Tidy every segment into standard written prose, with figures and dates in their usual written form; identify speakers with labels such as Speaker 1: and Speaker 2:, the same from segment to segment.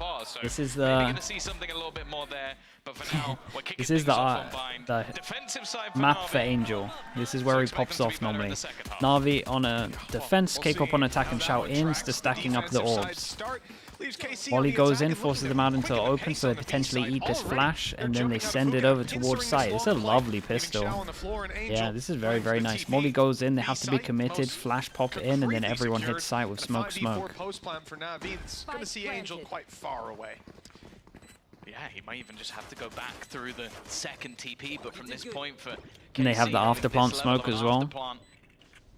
Speaker 1: far. So
Speaker 2: this is
Speaker 1: maybe
Speaker 2: the
Speaker 1: gonna see something a little bit more there. But for now, we're kicking
Speaker 2: this is
Speaker 1: things
Speaker 2: the
Speaker 1: off on
Speaker 2: the
Speaker 1: defensive side for
Speaker 2: map
Speaker 1: Navi.
Speaker 2: for Angel. This is where he pops off normally.
Speaker 1: Navi
Speaker 2: Navi on a defense, K-Pop on attack, and Shao insta stacking up the orbs. While he goes in, forces them out into the open, so they potentially eat this flash, and then they send it over towards site. It's a lovely pistol. Yeah, this is very, very nice. Molly goes in, they have to be committed, flash pop in, and then everyone hits site with smoke.
Speaker 3: Gonna see Angel quite far away.
Speaker 1: Yeah, he might even just have to go back through the second TP, but from this point for KC,
Speaker 2: And they have the after plant smoke as well.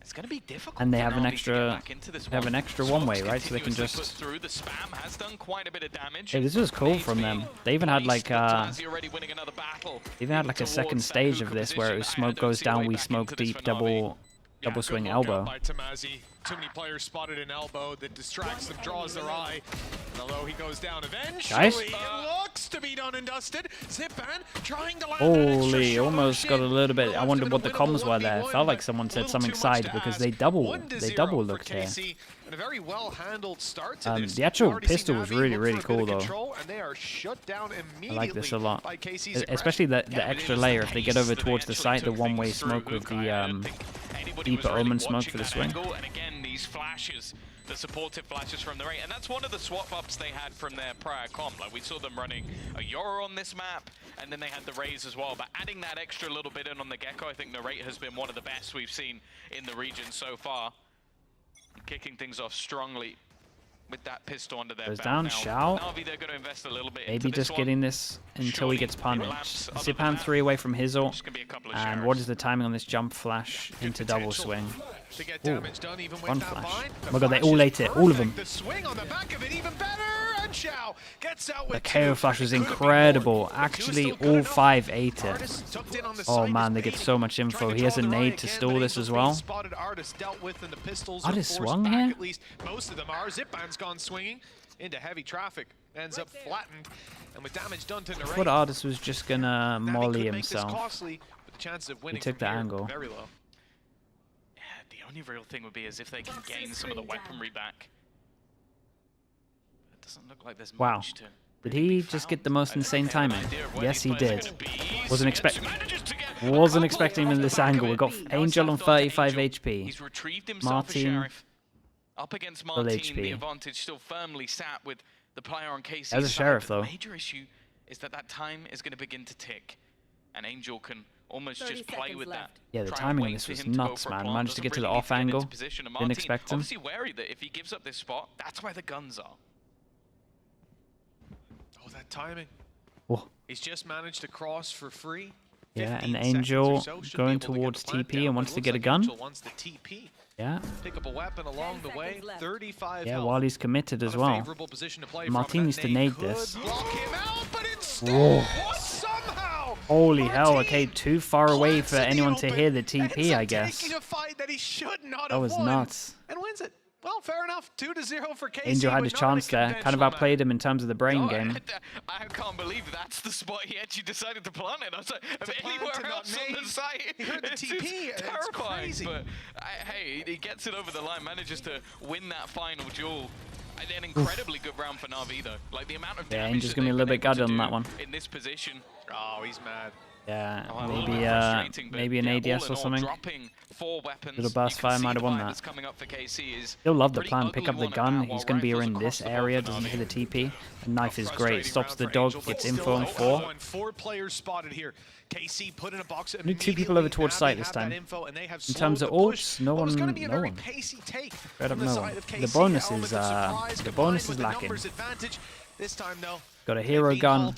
Speaker 1: It's going to be difficult.
Speaker 2: And they have an extra one way, right? So they can just
Speaker 1: through. The spam has done quite a bit of damage.
Speaker 2: Hey, this was cool from them. They even had like a second stage of this where it was smoke goes down, we smoke deep, double swing elbow.
Speaker 3: Too many players spotted an elbow that distracts them, draws their eye. And although he goes down eventually,
Speaker 2: Guys?
Speaker 3: it looks to be done and dusted. Zipan trying to land
Speaker 2: Holy, almost got a little bit. I wondered what the comms were there. Felt like someone said something side because they double looked here.
Speaker 3: And a very well-handled start to this.
Speaker 2: The actual pistol was really cool though.
Speaker 3: And they are shut down
Speaker 2: I like this a lot,
Speaker 3: KC's
Speaker 2: especially the extra layer. If they get over towards the site, the one-way smoke with the deeper omen smoke for the swing.
Speaker 1: And again, these flashes, the supportive flashes from the Wraith, and that's one of the swap ups they had from their prior comp. Like we saw them running a Yoru on this map, and then they had the Raze as well. But adding that extra little bit in on the Gecko, I think the Wraith has been one of the best we've seen in the region so far. Kicking things off strongly with that pistol under their
Speaker 2: Goes
Speaker 1: belt.
Speaker 2: down,
Speaker 1: now,
Speaker 2: Shao.
Speaker 1: Na'Vi, they're going to invest a little bit
Speaker 2: Maybe
Speaker 1: into
Speaker 2: just
Speaker 1: this
Speaker 2: getting
Speaker 1: one.
Speaker 2: this until he gets punished.
Speaker 1: Other than
Speaker 2: Zipan
Speaker 1: that,
Speaker 2: 3 away from his ult.
Speaker 1: just gonna be a couple of
Speaker 2: And
Speaker 1: sheriffs.
Speaker 2: what is the timing on this jump flash into double swing?
Speaker 3: to get
Speaker 2: Ooh,
Speaker 3: damage done even with
Speaker 2: one
Speaker 3: that
Speaker 2: flash.
Speaker 3: bind.
Speaker 2: Oh my god, they all ate it, all of them.
Speaker 3: The swing on the back of it even better, and Shao gets out with
Speaker 2: The KO flash was incredible. Actually, all 5 ate it. Oh man, they get so much info. He has a nade to stall this as well. Artist swung here?
Speaker 3: At least most of them are. Zipan's gone swinging into heavy traffic. Ends up flattened, and with damage done to
Speaker 2: I thought Artist was just gonna molly himself.
Speaker 3: Costly, but the chance of winning
Speaker 2: He took the angle.
Speaker 3: very low.
Speaker 1: Yeah, the only real thing would be is if they can gain some of the weaponry back. It doesn't look like there's
Speaker 2: Wow.
Speaker 1: much to.
Speaker 2: Did he just get the most insane timing? Yes, he did. Wasn't expecting him in this angle. We got Angel on 35 HP.
Speaker 1: He's retrieved himself a
Speaker 2: Martin,
Speaker 1: sheriff. Up against Martin,
Speaker 2: HP.
Speaker 1: the advantage still firmly sat with the player on KC's
Speaker 2: As a
Speaker 1: side.
Speaker 2: sheriff,
Speaker 1: The
Speaker 2: though.
Speaker 1: major issue is that that time is going to begin to tick, and Angel can almost
Speaker 4: 30
Speaker 1: just play
Speaker 4: seconds
Speaker 1: with
Speaker 4: left.
Speaker 1: that.
Speaker 2: Yeah, the
Speaker 1: Try and
Speaker 2: timing on
Speaker 1: wait
Speaker 2: this
Speaker 1: for
Speaker 2: was
Speaker 1: him to go
Speaker 2: nuts,
Speaker 1: for a
Speaker 2: man.
Speaker 1: plant,
Speaker 2: Managed to
Speaker 1: doesn't
Speaker 2: get to the
Speaker 1: really
Speaker 2: off
Speaker 1: get into
Speaker 2: angle.
Speaker 1: position, and
Speaker 2: Didn't
Speaker 1: Martin
Speaker 2: expect him.
Speaker 1: obviously wary that if he gives up this spot, that's where the guns are.
Speaker 3: Oh, that timing.
Speaker 2: Oh.
Speaker 3: He's just managed to cross for free.
Speaker 2: Yeah,
Speaker 3: 15
Speaker 2: and
Speaker 3: seconds
Speaker 2: Angel
Speaker 3: or so, should be
Speaker 2: going
Speaker 3: able to get
Speaker 2: towards
Speaker 3: the plant
Speaker 2: TP
Speaker 3: down,
Speaker 2: and
Speaker 3: but
Speaker 2: wants
Speaker 3: it
Speaker 2: to
Speaker 3: looks
Speaker 2: get a
Speaker 3: like
Speaker 2: gun.
Speaker 3: Angel wants the TP.
Speaker 2: Yeah.
Speaker 3: Pick up a weapon along the way. 35
Speaker 2: Yeah,
Speaker 3: health.
Speaker 2: while he's committed as
Speaker 3: Not a
Speaker 2: well.
Speaker 3: favorable position to play
Speaker 2: Martin
Speaker 3: from,
Speaker 2: needs to
Speaker 3: and that
Speaker 2: nade
Speaker 3: could
Speaker 2: this.
Speaker 3: block him out, but instead,
Speaker 2: Whoa.
Speaker 3: somehow,
Speaker 2: Holy hell,
Speaker 3: Martin
Speaker 2: okay, too far away for
Speaker 3: plants in the
Speaker 2: anyone to
Speaker 3: open,
Speaker 2: hear the
Speaker 3: ends
Speaker 2: TP,
Speaker 3: up
Speaker 2: I guess.
Speaker 3: taking a fight that he should not
Speaker 2: That
Speaker 3: have
Speaker 2: was
Speaker 3: won,
Speaker 2: nuts.
Speaker 3: and wins it. Well, fair enough. 2-0 for KC.
Speaker 2: Angel had
Speaker 3: but
Speaker 2: his
Speaker 3: not in a
Speaker 2: chance there. Kind of
Speaker 3: conventional
Speaker 2: outplayed him in terms of the brain
Speaker 1: No,
Speaker 2: game.
Speaker 1: I can't believe that's the spot he actually decided to plant it. I was like, if
Speaker 3: plant
Speaker 1: anywhere
Speaker 3: to not
Speaker 1: else on the
Speaker 3: nade.
Speaker 1: site,
Speaker 3: He heard the
Speaker 1: it's
Speaker 3: TP, it's
Speaker 1: terrifying.
Speaker 3: crazy.
Speaker 1: But hey, he gets it over the line, manages to win that final duel. And an incredibly good round for Na'Vi though. Like the amount of
Speaker 2: Yeah,
Speaker 1: damage
Speaker 2: Angel's
Speaker 1: that
Speaker 2: gonna be a
Speaker 1: they've
Speaker 2: little
Speaker 1: been
Speaker 2: bit
Speaker 1: able to
Speaker 2: gutted on that
Speaker 1: do
Speaker 2: one.
Speaker 1: in this position.
Speaker 3: Oh, he's mad.
Speaker 2: Yeah,
Speaker 1: Oh, a little bit
Speaker 2: maybe
Speaker 1: frustrating, but
Speaker 2: maybe an
Speaker 1: yeah, all
Speaker 2: ADS
Speaker 1: in
Speaker 2: or
Speaker 1: all,
Speaker 2: something.
Speaker 1: dropping 4 weapons.
Speaker 2: Little burst
Speaker 1: You can
Speaker 2: fire
Speaker 1: see
Speaker 2: might
Speaker 1: the
Speaker 2: have won
Speaker 1: fight
Speaker 2: that.
Speaker 1: that's coming up for KC is
Speaker 2: Still love the
Speaker 1: pretty
Speaker 2: plan. Pick
Speaker 1: ugly
Speaker 2: up the
Speaker 1: one
Speaker 2: gun.
Speaker 1: about,
Speaker 2: He's
Speaker 1: while
Speaker 2: going to be
Speaker 1: rifles
Speaker 2: in
Speaker 1: across
Speaker 2: this
Speaker 1: the board
Speaker 2: area.
Speaker 1: for
Speaker 2: Doesn't
Speaker 1: Na'Vi.
Speaker 2: hit the TP. The knife is great.
Speaker 3: Frustrating
Speaker 2: Stops
Speaker 3: round
Speaker 2: the
Speaker 3: for
Speaker 2: dog.
Speaker 3: Angel, but
Speaker 2: Gets
Speaker 3: still,
Speaker 2: info on
Speaker 3: oh,
Speaker 2: 4.
Speaker 3: and 4 players spotted here. KC put in a box.
Speaker 2: Only 2 people over towards site this time. In terms of ults, no one. No one. Straight up no one. The bonus is lacking.
Speaker 3: This time, though,
Speaker 2: Got a hero gun.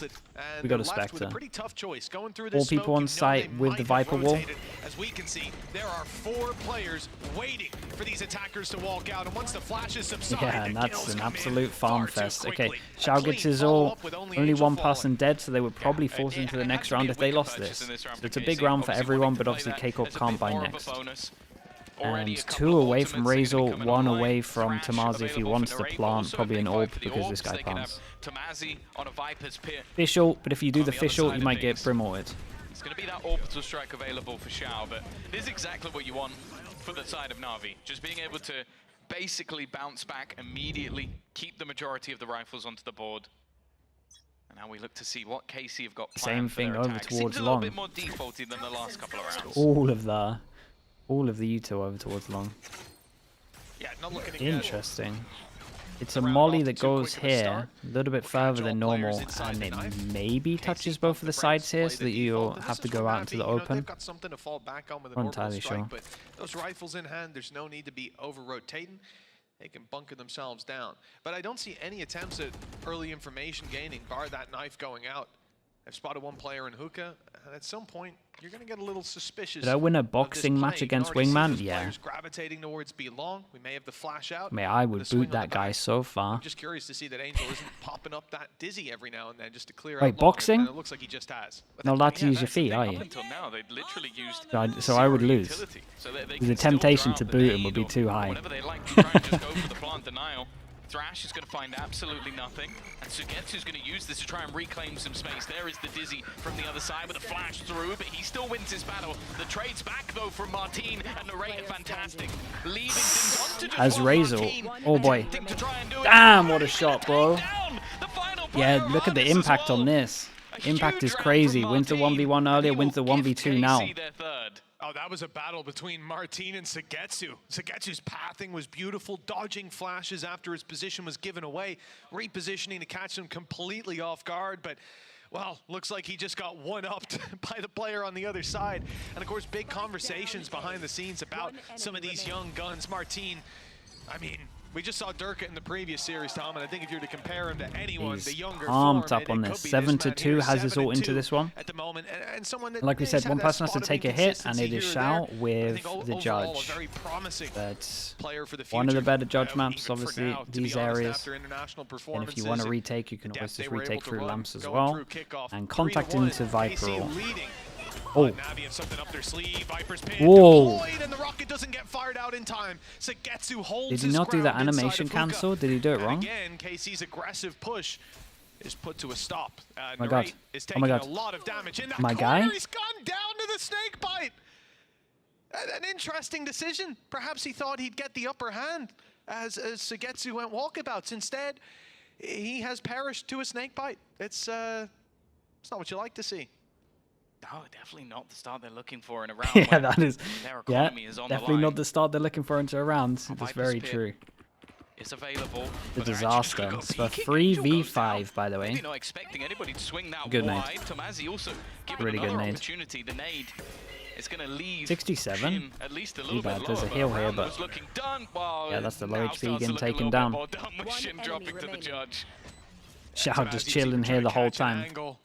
Speaker 2: We got a
Speaker 3: left with
Speaker 2: Spectre.
Speaker 3: pretty tough choice. Going through
Speaker 2: 4
Speaker 3: this
Speaker 2: people
Speaker 3: smoke,
Speaker 2: on
Speaker 3: you know
Speaker 2: site
Speaker 3: they
Speaker 2: with
Speaker 3: might
Speaker 2: the
Speaker 3: have
Speaker 2: Viper wall.
Speaker 3: rotated. As we can see, there are 4 players waiting for these attackers to walk out. And once the flashes subside,
Speaker 2: Yeah,
Speaker 3: the
Speaker 2: and that's
Speaker 3: kills
Speaker 2: an
Speaker 3: come in
Speaker 2: absolute farm
Speaker 3: far too
Speaker 2: fest. Okay,
Speaker 3: quickly. A
Speaker 2: Shao gets
Speaker 3: clean
Speaker 2: his all.
Speaker 3: follow-up with
Speaker 2: Only
Speaker 3: Angel
Speaker 2: 1 person
Speaker 3: falling.
Speaker 2: dead, so they would probably
Speaker 1: It
Speaker 2: force into the
Speaker 1: had
Speaker 2: next
Speaker 1: to be
Speaker 2: round
Speaker 1: a
Speaker 2: if they
Speaker 1: wicked
Speaker 2: lost
Speaker 1: purchase
Speaker 2: this.
Speaker 1: in round
Speaker 2: So
Speaker 1: for
Speaker 2: it's a big
Speaker 1: KC.
Speaker 2: round for
Speaker 1: Obviously
Speaker 2: everyone,
Speaker 1: wanting
Speaker 2: but
Speaker 1: to
Speaker 2: obviously
Speaker 1: play that.
Speaker 2: K-Corp
Speaker 1: There's a
Speaker 2: can't
Speaker 1: bit
Speaker 2: buy
Speaker 1: more of a
Speaker 2: next.
Speaker 1: bonus.
Speaker 2: And
Speaker 1: Already a
Speaker 2: 2
Speaker 1: couple of
Speaker 2: away from
Speaker 1: ultimates are gonna be
Speaker 2: Razor,
Speaker 1: coming
Speaker 2: 1
Speaker 1: online.
Speaker 2: away from
Speaker 1: Thrash
Speaker 2: Tamazi if he
Speaker 1: available
Speaker 2: wants
Speaker 1: for
Speaker 2: to
Speaker 1: the Wraith,
Speaker 2: plant.
Speaker 1: also a
Speaker 2: Probably an
Speaker 1: big
Speaker 2: AWP
Speaker 1: fight for the
Speaker 2: because this
Speaker 1: orbs.
Speaker 2: guy
Speaker 1: They could have
Speaker 2: plants.
Speaker 1: Tamazi on a Viper's pit.
Speaker 2: Fish ult, but if you do
Speaker 1: On
Speaker 2: the
Speaker 1: the
Speaker 2: fish
Speaker 1: other
Speaker 2: ult,
Speaker 1: side
Speaker 2: you
Speaker 1: of
Speaker 2: might get
Speaker 1: things.
Speaker 2: Brim ulted.
Speaker 1: It's going to be that orbital strike available for Shao, but this is exactly what you want for the side of Na'Vi. Just being able to basically bounce back immediately, keep the majority of the rifles onto the board. And now we look to see what KC have got
Speaker 2: Same
Speaker 1: planned for
Speaker 2: thing
Speaker 1: their
Speaker 2: over
Speaker 1: attack.
Speaker 2: towards
Speaker 1: Seems a little
Speaker 2: long.
Speaker 1: bit more defaulty than the last couple of rounds.
Speaker 2: All of the U2 over towards long.
Speaker 3: Yeah, not looking to
Speaker 2: Interesting. It's a
Speaker 3: round
Speaker 2: molly
Speaker 3: off
Speaker 2: that
Speaker 3: too
Speaker 2: goes
Speaker 3: quick of a
Speaker 2: here,
Speaker 3: start.
Speaker 2: a little bit
Speaker 3: What kind of
Speaker 2: further than
Speaker 3: job players
Speaker 2: normal,
Speaker 3: inside
Speaker 2: and
Speaker 3: the
Speaker 2: it
Speaker 3: knife?
Speaker 2: maybe touches both of the sides here, so that you'll have to go out into the open.
Speaker 3: They've got something to fall back on with an
Speaker 2: Not
Speaker 3: orbital
Speaker 2: entirely
Speaker 3: strike,
Speaker 2: sure.
Speaker 3: but those rifles in hand, there's no need to be over-rotating. They can bunker themselves down. But I don't see any attempts at early information gaining, bar that knife going out. I've spotted one player in hookah, and at some point, you're going to get a little suspicious.
Speaker 2: Did I win a
Speaker 3: of this
Speaker 2: boxing match
Speaker 3: play. You can
Speaker 2: against
Speaker 3: already see
Speaker 2: Wingman?
Speaker 3: those
Speaker 2: Yeah.
Speaker 3: players gravitating towards B long. We may have the flash out.
Speaker 2: Mate, I
Speaker 3: and
Speaker 2: would
Speaker 3: the swing
Speaker 2: boot
Speaker 3: on the
Speaker 2: that guy
Speaker 3: back.
Speaker 2: so far.
Speaker 3: I'm just curious to see that Angel isn't popping up that dizzy every now and then just to clear
Speaker 2: Wait,
Speaker 3: out long,
Speaker 2: boxing?
Speaker 3: and it looks like he just has.
Speaker 2: Not allowed to use your
Speaker 1: that's the
Speaker 2: feet,
Speaker 1: thing.
Speaker 2: are
Speaker 1: Up
Speaker 2: you?
Speaker 1: until now, they'd literally used
Speaker 2: So I would
Speaker 1: zero
Speaker 2: lose.
Speaker 1: utility. So they
Speaker 2: The
Speaker 1: can still
Speaker 2: temptation
Speaker 1: draw
Speaker 2: to
Speaker 1: out
Speaker 2: boot
Speaker 1: the
Speaker 2: him would be
Speaker 1: nade
Speaker 2: too
Speaker 1: or
Speaker 2: high.
Speaker 1: whatever they like to try and just go for the plant denial. Thrash is going to find absolutely nothing, and Sugetsu's going to use this to try and reclaim some space. There is the Dizzy from the other side with a flash through, but he still wins his battle. The trade's back, though, from Martin, and the rate are fantastic. Leaving things on to just
Speaker 2: As
Speaker 1: one
Speaker 2: Razor.
Speaker 1: Martin,
Speaker 2: Oh boy.
Speaker 1: attempting to try and do it.
Speaker 2: Damn, what a shot, bro.
Speaker 1: Down. The final
Speaker 2: Yeah,
Speaker 1: player
Speaker 2: look at the
Speaker 1: harness as
Speaker 2: impact
Speaker 1: well.
Speaker 2: on this.
Speaker 1: A
Speaker 2: Impact
Speaker 1: huge
Speaker 2: is
Speaker 1: round
Speaker 2: crazy.
Speaker 1: from
Speaker 2: Wins the
Speaker 1: Martin,
Speaker 2: 1v1
Speaker 1: and
Speaker 2: earlier,
Speaker 1: he
Speaker 2: wins the
Speaker 1: will give
Speaker 2: 1v2 now.
Speaker 1: KC their third.
Speaker 3: Oh, that was a battle between Martin and Sugetsu. Sugetsu's pathing was beautiful, dodging flashes after his position was given away, repositioning to catch him completely off guard, but well, looks like he just got one-upped by the player on the other side. And of course, big conversations behind the scenes about some of these young guns. Martin, I mean, we just saw Durka in the previous series, Tom, and I think if you're to compare him to anyone, the
Speaker 2: He's
Speaker 3: younger
Speaker 2: pumped
Speaker 3: form,
Speaker 2: up on
Speaker 3: it
Speaker 2: this.
Speaker 3: could be
Speaker 2: 7-2
Speaker 3: man here,
Speaker 2: has his ult into
Speaker 3: 7-2
Speaker 2: this one.
Speaker 3: at the moment, and someone that
Speaker 2: Like we
Speaker 3: he's
Speaker 2: said,
Speaker 3: had
Speaker 2: one
Speaker 3: that
Speaker 2: person has to
Speaker 3: spot of
Speaker 2: take a hit, and it
Speaker 3: inconsistency
Speaker 2: is
Speaker 3: here or
Speaker 2: Shao
Speaker 3: there. I
Speaker 2: with
Speaker 3: think
Speaker 2: the
Speaker 3: overall, a
Speaker 2: judge.
Speaker 3: very promising
Speaker 2: That's
Speaker 3: player for the
Speaker 2: one of the
Speaker 3: future.
Speaker 2: better judge maps,
Speaker 3: Even for
Speaker 2: obviously,
Speaker 3: now, to be
Speaker 2: these
Speaker 3: honest,
Speaker 2: areas.
Speaker 3: after international
Speaker 2: And if you want to
Speaker 3: performances,
Speaker 2: retake, you can
Speaker 3: depth
Speaker 2: always
Speaker 3: they
Speaker 2: just
Speaker 3: were able
Speaker 2: retake
Speaker 3: to
Speaker 2: through
Speaker 3: run,
Speaker 2: lamps as
Speaker 3: going
Speaker 2: well.
Speaker 3: through kickoff,
Speaker 2: And
Speaker 3: 3-1,
Speaker 2: contact into
Speaker 3: KC
Speaker 2: Viper ult.
Speaker 3: leading.
Speaker 2: Oh.
Speaker 3: Navi have something up their sleeve. Viper's pin
Speaker 2: Whoa.
Speaker 3: deployed, and the rocket doesn't get fired out in time. Sugetsu holds
Speaker 2: Did he
Speaker 3: his
Speaker 2: not do that
Speaker 3: ground inside
Speaker 2: animation
Speaker 3: of Fuka.
Speaker 2: cancel? Did he do it
Speaker 3: And
Speaker 2: wrong?
Speaker 3: again, KC's aggressive push is put to a stop.
Speaker 2: my God.
Speaker 3: Narrate is
Speaker 2: Oh my
Speaker 3: taking
Speaker 2: God.
Speaker 3: a lot of damage in that
Speaker 2: My
Speaker 3: corner.
Speaker 2: guy?
Speaker 3: He's gone down to the snake bite. An interesting decision. Perhaps he thought he'd get the upper hand as Sugetsu went walkabouts. Instead, he has perished to a snake bite. It's not what you like to see.
Speaker 1: No, definitely not the start they're looking for in a round.
Speaker 2: Yeah,
Speaker 1: where
Speaker 2: that is.
Speaker 1: their
Speaker 2: Yeah,
Speaker 1: economy is on the
Speaker 2: definitely
Speaker 1: line.
Speaker 2: not the start they're looking for into a round. That's
Speaker 1: Viper's
Speaker 2: very
Speaker 1: Pit
Speaker 2: true.
Speaker 1: It's available.
Speaker 2: The
Speaker 1: but they're actually just
Speaker 2: disaster.
Speaker 1: gonna go
Speaker 2: It's for
Speaker 1: peeking. Angel goes
Speaker 2: 3v5,
Speaker 1: down.
Speaker 2: by the way.
Speaker 1: Maybe not expecting anybody to swing that
Speaker 2: Good nade.
Speaker 1: wide. Tomazi also given
Speaker 2: Really good
Speaker 1: another
Speaker 2: nade.
Speaker 1: opportunity. The nade is going to leave
Speaker 2: 67?
Speaker 1: Shin at least a little
Speaker 2: bad.
Speaker 1: bit
Speaker 2: There's
Speaker 1: lower.
Speaker 2: a heal
Speaker 1: but
Speaker 2: here,
Speaker 1: round
Speaker 2: but-
Speaker 1: was looking done. Well,
Speaker 2: Yeah, that's the low
Speaker 1: now
Speaker 2: HP
Speaker 1: starts to
Speaker 2: getting
Speaker 1: look a
Speaker 2: taken
Speaker 1: little
Speaker 2: down.
Speaker 1: bit more done with
Speaker 4: One
Speaker 1: Shin
Speaker 4: enemy
Speaker 1: dropping to the
Speaker 4: remaining.
Speaker 1: judge.
Speaker 2: Shao
Speaker 3: Tomazi's
Speaker 2: just
Speaker 3: even
Speaker 2: chilling
Speaker 3: trying
Speaker 2: here
Speaker 3: to
Speaker 2: the whole
Speaker 3: catch an
Speaker 2: time.
Speaker 3: angle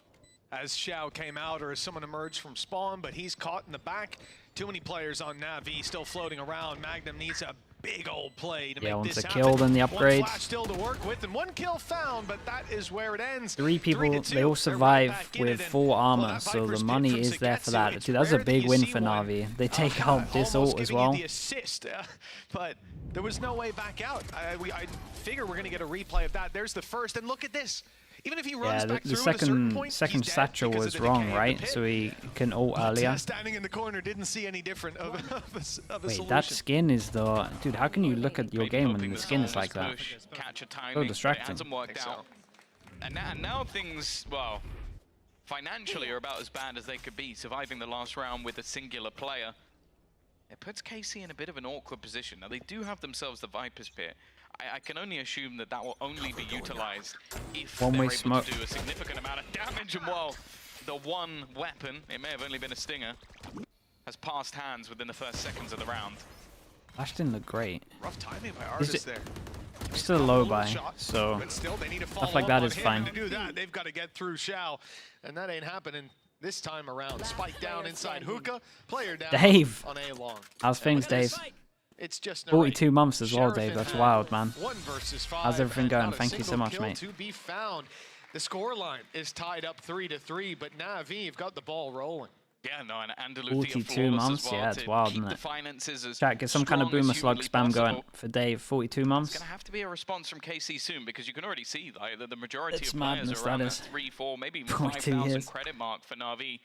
Speaker 3: as Shao came out or as someone emerged from spawn, but he's caught in the back. Too many players on Navi still floating around. Magnum needs a big old play to
Speaker 2: Yeah,
Speaker 3: make
Speaker 2: wants
Speaker 3: this
Speaker 2: a
Speaker 3: happen.
Speaker 2: kill, then the
Speaker 3: One
Speaker 2: upgrade.
Speaker 3: flash still to work with, and one kill found, but that is where it ends.
Speaker 2: 3 people,
Speaker 3: 3-2.
Speaker 2: they all
Speaker 3: They're
Speaker 2: survive
Speaker 3: right back in
Speaker 2: with
Speaker 3: it, and,
Speaker 2: full
Speaker 3: well,
Speaker 2: armor,
Speaker 3: that
Speaker 2: so
Speaker 3: Viper's
Speaker 2: the
Speaker 3: pit
Speaker 2: money
Speaker 3: from
Speaker 2: is there for
Speaker 3: Sugetsu,
Speaker 2: that.
Speaker 3: it's
Speaker 2: Dude, that's a
Speaker 3: rare that
Speaker 2: big
Speaker 3: you
Speaker 2: win
Speaker 3: see
Speaker 2: for
Speaker 3: one,
Speaker 2: Navi. They take out this
Speaker 3: almost
Speaker 2: ult as
Speaker 3: giving you
Speaker 2: well.
Speaker 3: the assist, but there was no way back out. I figure we're going to get a replay of that. There's the first, and look at this. Even if he runs
Speaker 2: Yeah,
Speaker 3: back
Speaker 2: the
Speaker 3: through at a certain point,
Speaker 2: second
Speaker 3: he's dead
Speaker 2: satchel
Speaker 3: because
Speaker 2: was
Speaker 3: of the
Speaker 2: wrong,
Speaker 3: decay of the
Speaker 2: right?
Speaker 3: pit.
Speaker 2: So he can ult
Speaker 3: But,
Speaker 2: earlier.
Speaker 3: standing in the corner didn't see any different of a
Speaker 2: Wait,
Speaker 3: solution.
Speaker 2: that skin is the... Dude, how can you look at your
Speaker 1: Maybe
Speaker 2: game
Speaker 1: hoping
Speaker 2: when the
Speaker 1: the
Speaker 2: skin is
Speaker 1: Soul
Speaker 2: like that?
Speaker 1: push, catch a timing, but it
Speaker 2: distracting.
Speaker 1: hasn't worked out. And now things, well, financially are about as bad as they could be, surviving the last round with a singular player. It puts KC in a bit of an awkward position. Now, they do have themselves the Viper's Pit. I can only assume that that will only be utilized if
Speaker 2: One-way
Speaker 1: they're able
Speaker 2: smoke.
Speaker 1: to do a significant amount of damage. And while the one weapon, it may have only been a stinger, has passed hands within the first seconds of the round.
Speaker 2: Flash didn't look great.
Speaker 3: Rough timing by
Speaker 2: Is
Speaker 3: Artis
Speaker 2: it-
Speaker 3: there.
Speaker 2: Still a low
Speaker 3: Little
Speaker 2: buy,
Speaker 3: shot,
Speaker 2: so...
Speaker 3: but still, they need to
Speaker 2: stuff
Speaker 3: follow
Speaker 2: like
Speaker 3: up
Speaker 2: that
Speaker 3: on
Speaker 2: is
Speaker 3: him,
Speaker 2: fine.
Speaker 3: and to do that, they've got to get through Shao, and that ain't happening this time around. Spike down inside Hookah, player down
Speaker 2: Dave!
Speaker 3: on A long.
Speaker 2: How's things, Dave?
Speaker 3: It's just
Speaker 2: 42 months as well,
Speaker 3: Sheriff
Speaker 2: Dave.
Speaker 3: in
Speaker 2: That's
Speaker 3: hand.
Speaker 2: wild, man.
Speaker 3: 1 versus 5.
Speaker 2: How's everything
Speaker 3: and
Speaker 2: going?
Speaker 3: not a
Speaker 2: Thank you so
Speaker 3: single
Speaker 2: much,
Speaker 3: kill
Speaker 2: mate.
Speaker 3: to be found. The scoreline is tied up 3-3, but Navi have got the ball rolling.
Speaker 1: Yeah, no, and Andalusia
Speaker 2: 42
Speaker 1: flawless
Speaker 2: months?
Speaker 1: as well
Speaker 2: Yeah, it's
Speaker 1: to
Speaker 2: wild,
Speaker 1: keep
Speaker 2: isn't
Speaker 1: the
Speaker 2: it?
Speaker 1: finances as
Speaker 2: Chat, get some kind of
Speaker 1: strong as
Speaker 2: boomer slug
Speaker 1: humanly
Speaker 2: spam going
Speaker 1: possible.
Speaker 2: for Dave. 42
Speaker 1: It's
Speaker 2: months?
Speaker 1: going to have to be a response from KC soon because you can already see like, that the majority
Speaker 2: It's
Speaker 1: of players
Speaker 2: madness,
Speaker 1: are around
Speaker 2: that
Speaker 1: that
Speaker 2: is.
Speaker 1: 3, 4, maybe even
Speaker 2: 42
Speaker 1: 5,000
Speaker 2: years.
Speaker 1: credit mark for Navi.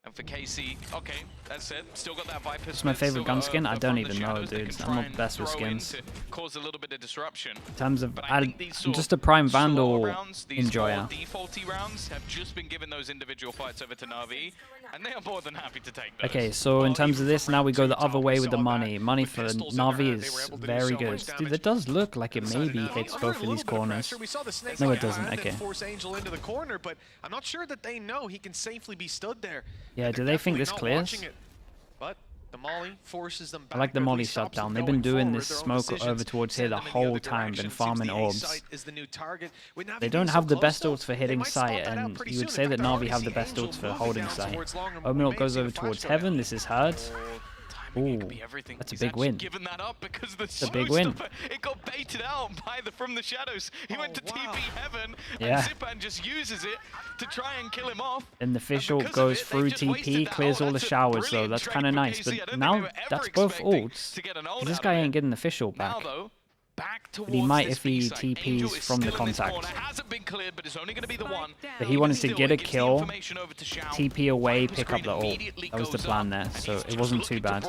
Speaker 1: And for KC, okay, that's it. Still got that Viper.
Speaker 2: It's my favorite gun skin. I don't even know, dude. I'm not the best with skins.
Speaker 1: Cause a little bit of disruption.
Speaker 2: In terms of, I'm
Speaker 1: just
Speaker 2: just a prime Vandal enjoyer.
Speaker 1: Defaulty rounds have just been given those individual fights over to NAVI, and they are more than happy to take those.
Speaker 2: Okay, so in terms of this, now we go the other way with the money. Money for NAVI is very good. Dude, that does look like it maybe hits both of these corners. No, it doesn't. Okay.
Speaker 3: Force Angel into the corner, but I'm not sure that they know he can safely be stood there.
Speaker 2: Yeah, do they think this clears?
Speaker 3: But the molly forces them back.
Speaker 2: I like the molly shutdown. They've been doing this smoke over towards here the whole time, been farming orbs. They don't have the best ults for hitting sight, and you would say that NAVI have the best ults for holding sight. Omenort goes over towards heaven. This is hard. Ooh, that's a big win.
Speaker 1: Given that up because the
Speaker 2: It's a big win.
Speaker 1: It got baited out by the From the Shadows. He went to TP Heaven,
Speaker 2: yeah.
Speaker 1: and Zipan just uses it to try and kill him off.
Speaker 2: And the fish ult goes through TP, clears all the showers though. That's kind of nice. But now that's both ults. This guy ain't getting the fish ult back. But he might if he TPs from the contact. But he wanted to get a kill, TP away, pick up the ult. That was the plan there, so it wasn't too bad.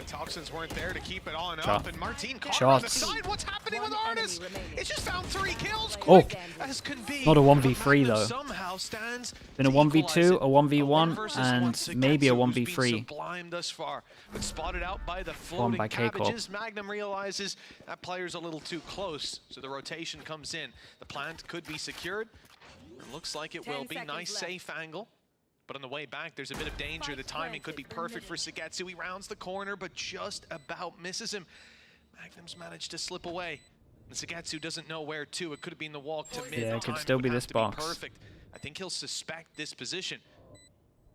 Speaker 3: Toxins weren't there to keep it on up, and Martin caught
Speaker 2: Shots.
Speaker 3: on the side. What's happening with Artis? It's just found 3 kills
Speaker 2: quick
Speaker 3: as can be.
Speaker 2: Not a 1v3 though.
Speaker 3: Somehow stands
Speaker 2: Been a 1v2, a 1v1, and maybe a 1v3.
Speaker 3: Sublime thus far, but spotted out by the floating cabbages. Magnum realizes that player's a little too close, so the rotation comes in. The plant could be secured. It looks like it will be. Nice safe angle. But on the way back, there's a bit of danger. The timing could be perfect for Sagetsu. He rounds the corner, but just about misses him. Magnum's managed to slip away. And Sagetsu doesn't know where to. It could have been the walk to mid.
Speaker 2: Yeah, it could still be this box.
Speaker 3: Perfect. I think he'll suspect this position.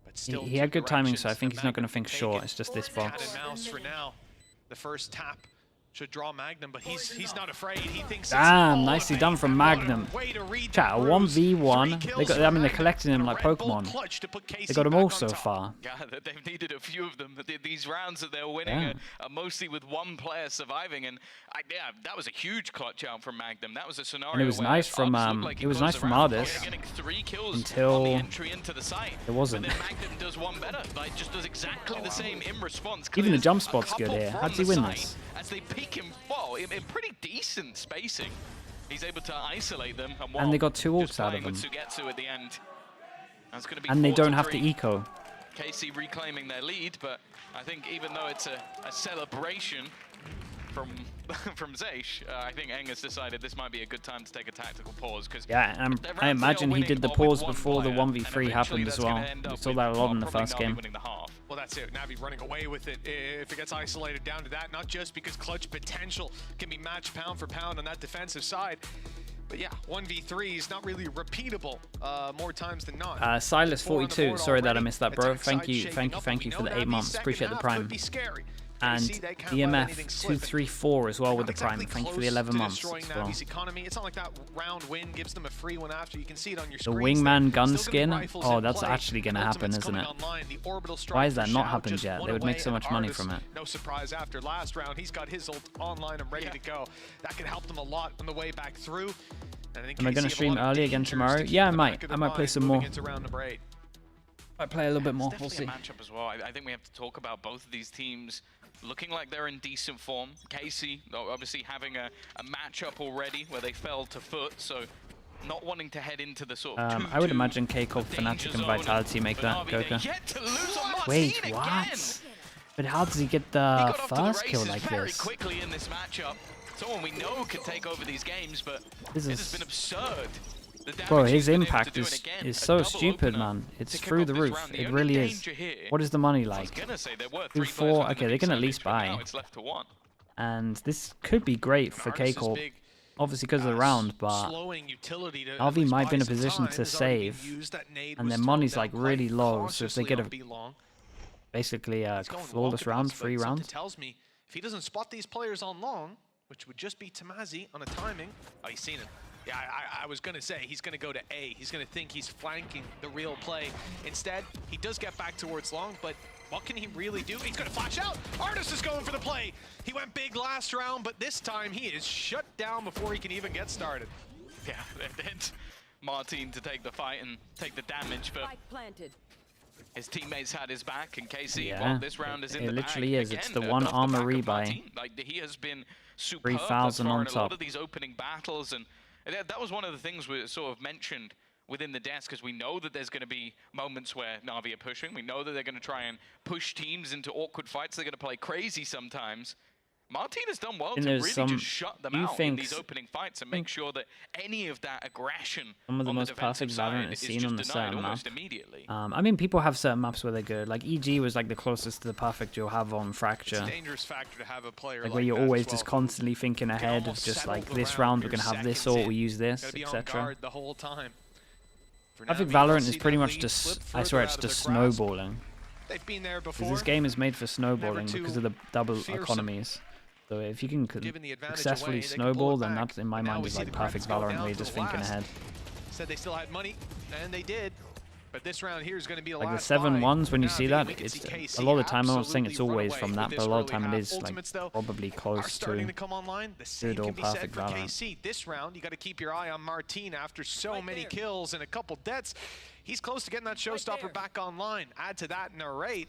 Speaker 3: But still,
Speaker 2: he had good timing, so I think he's not going to think short. It's just this box.
Speaker 3: Cat and mouse for now. The first tap should draw Magnum, but he's not afraid. He thinks
Speaker 2: damn, nicely done from Magnum. Chat, a 1v1. They got, I mean, they're collecting him like Pokemon. They got them all so far.
Speaker 1: Yeah, they've needed a few of them. These rounds that they're winning are mostly with one player surviving, and yeah, that was a huge clutch out from Magnum. That was a scenario.
Speaker 2: And it was nice from Artis until it wasn't.
Speaker 1: Magnum does one better. Like, just does exactly the same in response.
Speaker 2: Even the jump spot's good here. How does he win this?
Speaker 1: As they peek him, well, in pretty decent spacing, he's able to isolate them.
Speaker 2: And they got 2 ults out of them.
Speaker 1: Sugetsu at the end. That's gonna be
Speaker 2: and they don't have to eco.
Speaker 1: KC reclaiming their lead, but I think even though it's a celebration from Zeish, I think Enger's decided this might be a good time to take a tactical pause. Cause
Speaker 2: yeah, I imagine he did the pause before the 1v3 happened as well. We saw that a lot in the first game.
Speaker 3: Well, that's it. Navi running away with it. If it gets isolated down to that, not just because clutch potential can be matched pound for pound on that defensive side, but yeah, 1v3 is not really repeatable more times than not.
Speaker 2: Silas42, sorry that I missed that, bro. Thank you for the 8 months. Appreciate the prime. And EMF234 as well with the prime. Thank you for the 11 months as well.
Speaker 3: It's not like that round win gives them a free one after. You can see it on your
Speaker 2: the wingman gun skin. Oh, that's actually going to happen, isn't it? Why has that not happened yet? They would make so much money from it.
Speaker 3: No surprise after last round. He's got his ult online and ready to go. That could help them a lot on the way back through.
Speaker 2: Am I going to stream early again tomorrow? Yeah, I might. I might play some more. I play a little bit more. We'll see.
Speaker 1: Matchup as well. I think we have to talk about both of these teams looking like they're in decent form. KC obviously having a matchup already where they fell to foot, so not wanting to head into the sort of
Speaker 2: I would imagine K-Cob, Fnatic, and Vitality make that, Goka. Wait, what? But how does he get the first kill like this?
Speaker 1: Quickly in this matchup. Someone we know can take over these games, but it has been absurd.
Speaker 2: Bro, his impact is so stupid, man. It's through the roof. It really is. What is the money like? 2-4. Okay, they can at least buy. And this could be great for K-Corp. Obviously because of the round, but NAVI might be in a position to save. And their money's like really low, so if they get a basically a flawless round, free round.
Speaker 3: Tells me if he doesn't spot these players on long, which would just be Tamazi on a timing. Oh, he's seen him. Yeah, I was going to say, he's going to go to A. He's going to think he's flanking the real play. Instead, he does get back towards long, but what can he really do? He's going to flash out. Artis is going for the play. He went big last round, but this time he is shut down before he can even get started.
Speaker 1: Yeah, they did. Martin to take the fight and take the damage, but His teammates had his back, and KC,
Speaker 2: Yeah,
Speaker 1: well, this round is in
Speaker 2: it
Speaker 1: the
Speaker 2: literally
Speaker 1: bag.
Speaker 2: is. It's
Speaker 1: Again,
Speaker 2: the one
Speaker 1: off the
Speaker 2: armor
Speaker 1: back of
Speaker 2: rebuy.
Speaker 1: Martin. Like, he has been superb
Speaker 2: 3,000
Speaker 1: thus far
Speaker 2: on
Speaker 1: in a lot
Speaker 2: top.
Speaker 1: of these opening battles, and that was one of the things we sort of mentioned within the desk, because we know that there's going to be moments where Na'Vi are pushing. We know that they're going to try and push teams into awkward fights. They're going to play crazy sometimes. Martin has done well to really just shut them out in these opening fights and make sure that any of that aggression
Speaker 2: some of the
Speaker 1: on
Speaker 2: most
Speaker 1: the defensive
Speaker 2: perfect
Speaker 1: side
Speaker 2: Valorant
Speaker 1: is
Speaker 2: is seen
Speaker 1: just
Speaker 2: on the
Speaker 1: denied
Speaker 2: certain
Speaker 1: almost
Speaker 2: map.
Speaker 1: immediately.
Speaker 2: I mean, people have certain maps where they're good. Like EG was like the closest to the perfect you'll have on Fracture.
Speaker 3: It's a dangerous factor to have a player
Speaker 2: Like where you're
Speaker 3: that
Speaker 2: always
Speaker 3: as well,
Speaker 2: just constantly thinking ahead of just like this round we're gonna have this ort, we use this,
Speaker 3: Gotta be on
Speaker 2: etc.
Speaker 3: guard the whole time. For
Speaker 2: I think
Speaker 3: Navi,
Speaker 2: Valorant
Speaker 3: they'll
Speaker 2: is
Speaker 3: see
Speaker 2: pretty
Speaker 3: that
Speaker 2: much
Speaker 3: lead
Speaker 2: just,
Speaker 3: slip
Speaker 2: I swear
Speaker 3: further
Speaker 2: it's
Speaker 3: out of
Speaker 2: just
Speaker 3: their grasp.
Speaker 2: snowballing.
Speaker 3: They've been there
Speaker 2: Because
Speaker 3: before.
Speaker 2: this game is made for snowballing
Speaker 3: too
Speaker 2: because of the double
Speaker 3: fearsome.
Speaker 2: economies. So if you can
Speaker 3: Given the advantage
Speaker 2: successfully
Speaker 3: away, they can
Speaker 2: snowball,
Speaker 3: pull it
Speaker 2: then
Speaker 3: back.
Speaker 2: that in my
Speaker 3: But now
Speaker 2: mind
Speaker 3: we
Speaker 2: is
Speaker 3: see
Speaker 2: like
Speaker 3: the
Speaker 2: perfect
Speaker 3: Crackers go
Speaker 2: Valorant
Speaker 3: down
Speaker 2: where you're
Speaker 3: to
Speaker 2: just
Speaker 3: the
Speaker 2: thinking
Speaker 3: last.
Speaker 2: ahead.
Speaker 3: Said they still had money, and they did. But this round here is going to be the
Speaker 2: Like the
Speaker 3: last
Speaker 2: 7-1s, when you see
Speaker 3: Navi,
Speaker 2: that,
Speaker 3: we can
Speaker 2: it's
Speaker 3: see KC
Speaker 2: a lot of the time. I'm not saying
Speaker 3: absolutely
Speaker 2: it's
Speaker 3: run
Speaker 2: always
Speaker 3: away
Speaker 2: from
Speaker 3: with
Speaker 2: that, but
Speaker 3: this
Speaker 2: a lot of
Speaker 3: early
Speaker 2: time
Speaker 3: half.
Speaker 2: it is like
Speaker 3: Ultimates, though,
Speaker 2: probably
Speaker 3: are
Speaker 2: close
Speaker 3: starting to
Speaker 2: to.
Speaker 3: come online. The same
Speaker 2: good
Speaker 3: can
Speaker 2: old
Speaker 3: be said
Speaker 2: perfect
Speaker 3: for
Speaker 2: Valorant.
Speaker 3: KC. This round, you got to keep your eye on Martin after so many kills and a couple deaths. He's close to getting that showstopper back online. Add to that Narrate.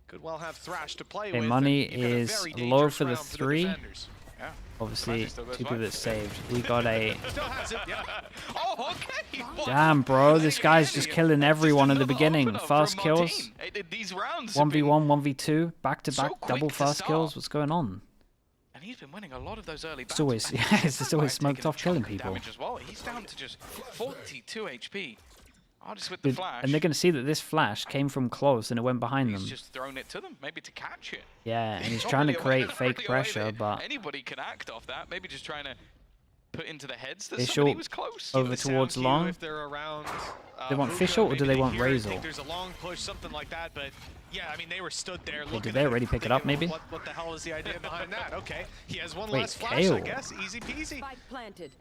Speaker 3: Could well have Thrash to play with.
Speaker 2: Money
Speaker 3: and you've got a
Speaker 2: is
Speaker 3: very
Speaker 2: low
Speaker 3: dangerous
Speaker 2: for the
Speaker 3: round
Speaker 2: 3.
Speaker 3: defenders.
Speaker 1: Yeah.
Speaker 2: Obviously,
Speaker 1: Still goes
Speaker 2: 2
Speaker 1: right.
Speaker 2: people that saved. We got a.
Speaker 3: Still has it, yeah.
Speaker 1: Oh, okay. What?
Speaker 2: Damn, bro, this guy's just killing everyone at the beginning. Fast kills.
Speaker 1: These rounds have
Speaker 2: 1v1, 1v2, back-to-back,
Speaker 1: so quick
Speaker 2: double
Speaker 1: to
Speaker 2: fast
Speaker 1: start.
Speaker 2: kills. What's going on?
Speaker 1: And he's been winning a lot of those early battles.
Speaker 2: It's always,
Speaker 1: And
Speaker 2: yeah, it's just always
Speaker 1: taking
Speaker 2: smoked
Speaker 1: a
Speaker 2: off killing
Speaker 1: chunk of
Speaker 2: people.
Speaker 1: damage as well. He's down to just 42 HP. Artist with the
Speaker 2: Dude,
Speaker 1: flash.
Speaker 2: and they're going to see that this flash came from close and it went behind
Speaker 1: He's
Speaker 2: them.
Speaker 1: just thrown it to them, maybe to catch it.
Speaker 2: Yeah, and he's
Speaker 1: Not
Speaker 2: trying to
Speaker 1: really a way-
Speaker 2: create
Speaker 1: not
Speaker 2: fake
Speaker 1: really a way
Speaker 2: pressure,
Speaker 1: that
Speaker 2: but
Speaker 1: anybody can act off that. Maybe just trying to put into the heads that
Speaker 2: They
Speaker 1: somebody
Speaker 2: short
Speaker 1: was close.
Speaker 2: over
Speaker 3: It sound
Speaker 2: towards
Speaker 3: to you
Speaker 2: long.
Speaker 3: if they're around,
Speaker 2: They want
Speaker 3: Hookah,
Speaker 2: Fischl or do
Speaker 3: maybe
Speaker 2: they want
Speaker 3: hear it,
Speaker 2: Razor?
Speaker 3: think there's a long push, something like that, but yeah, I mean, they were stood there looking
Speaker 2: did they
Speaker 3: at
Speaker 2: already pick it up,
Speaker 3: thinking,
Speaker 2: maybe?
Speaker 3: What the hell is the idea behind that? Okay, he has one
Speaker 2: Wait,
Speaker 3: last flash, I
Speaker 2: KO.
Speaker 3: guess. Easy peasy.
Speaker 4: Spike planted.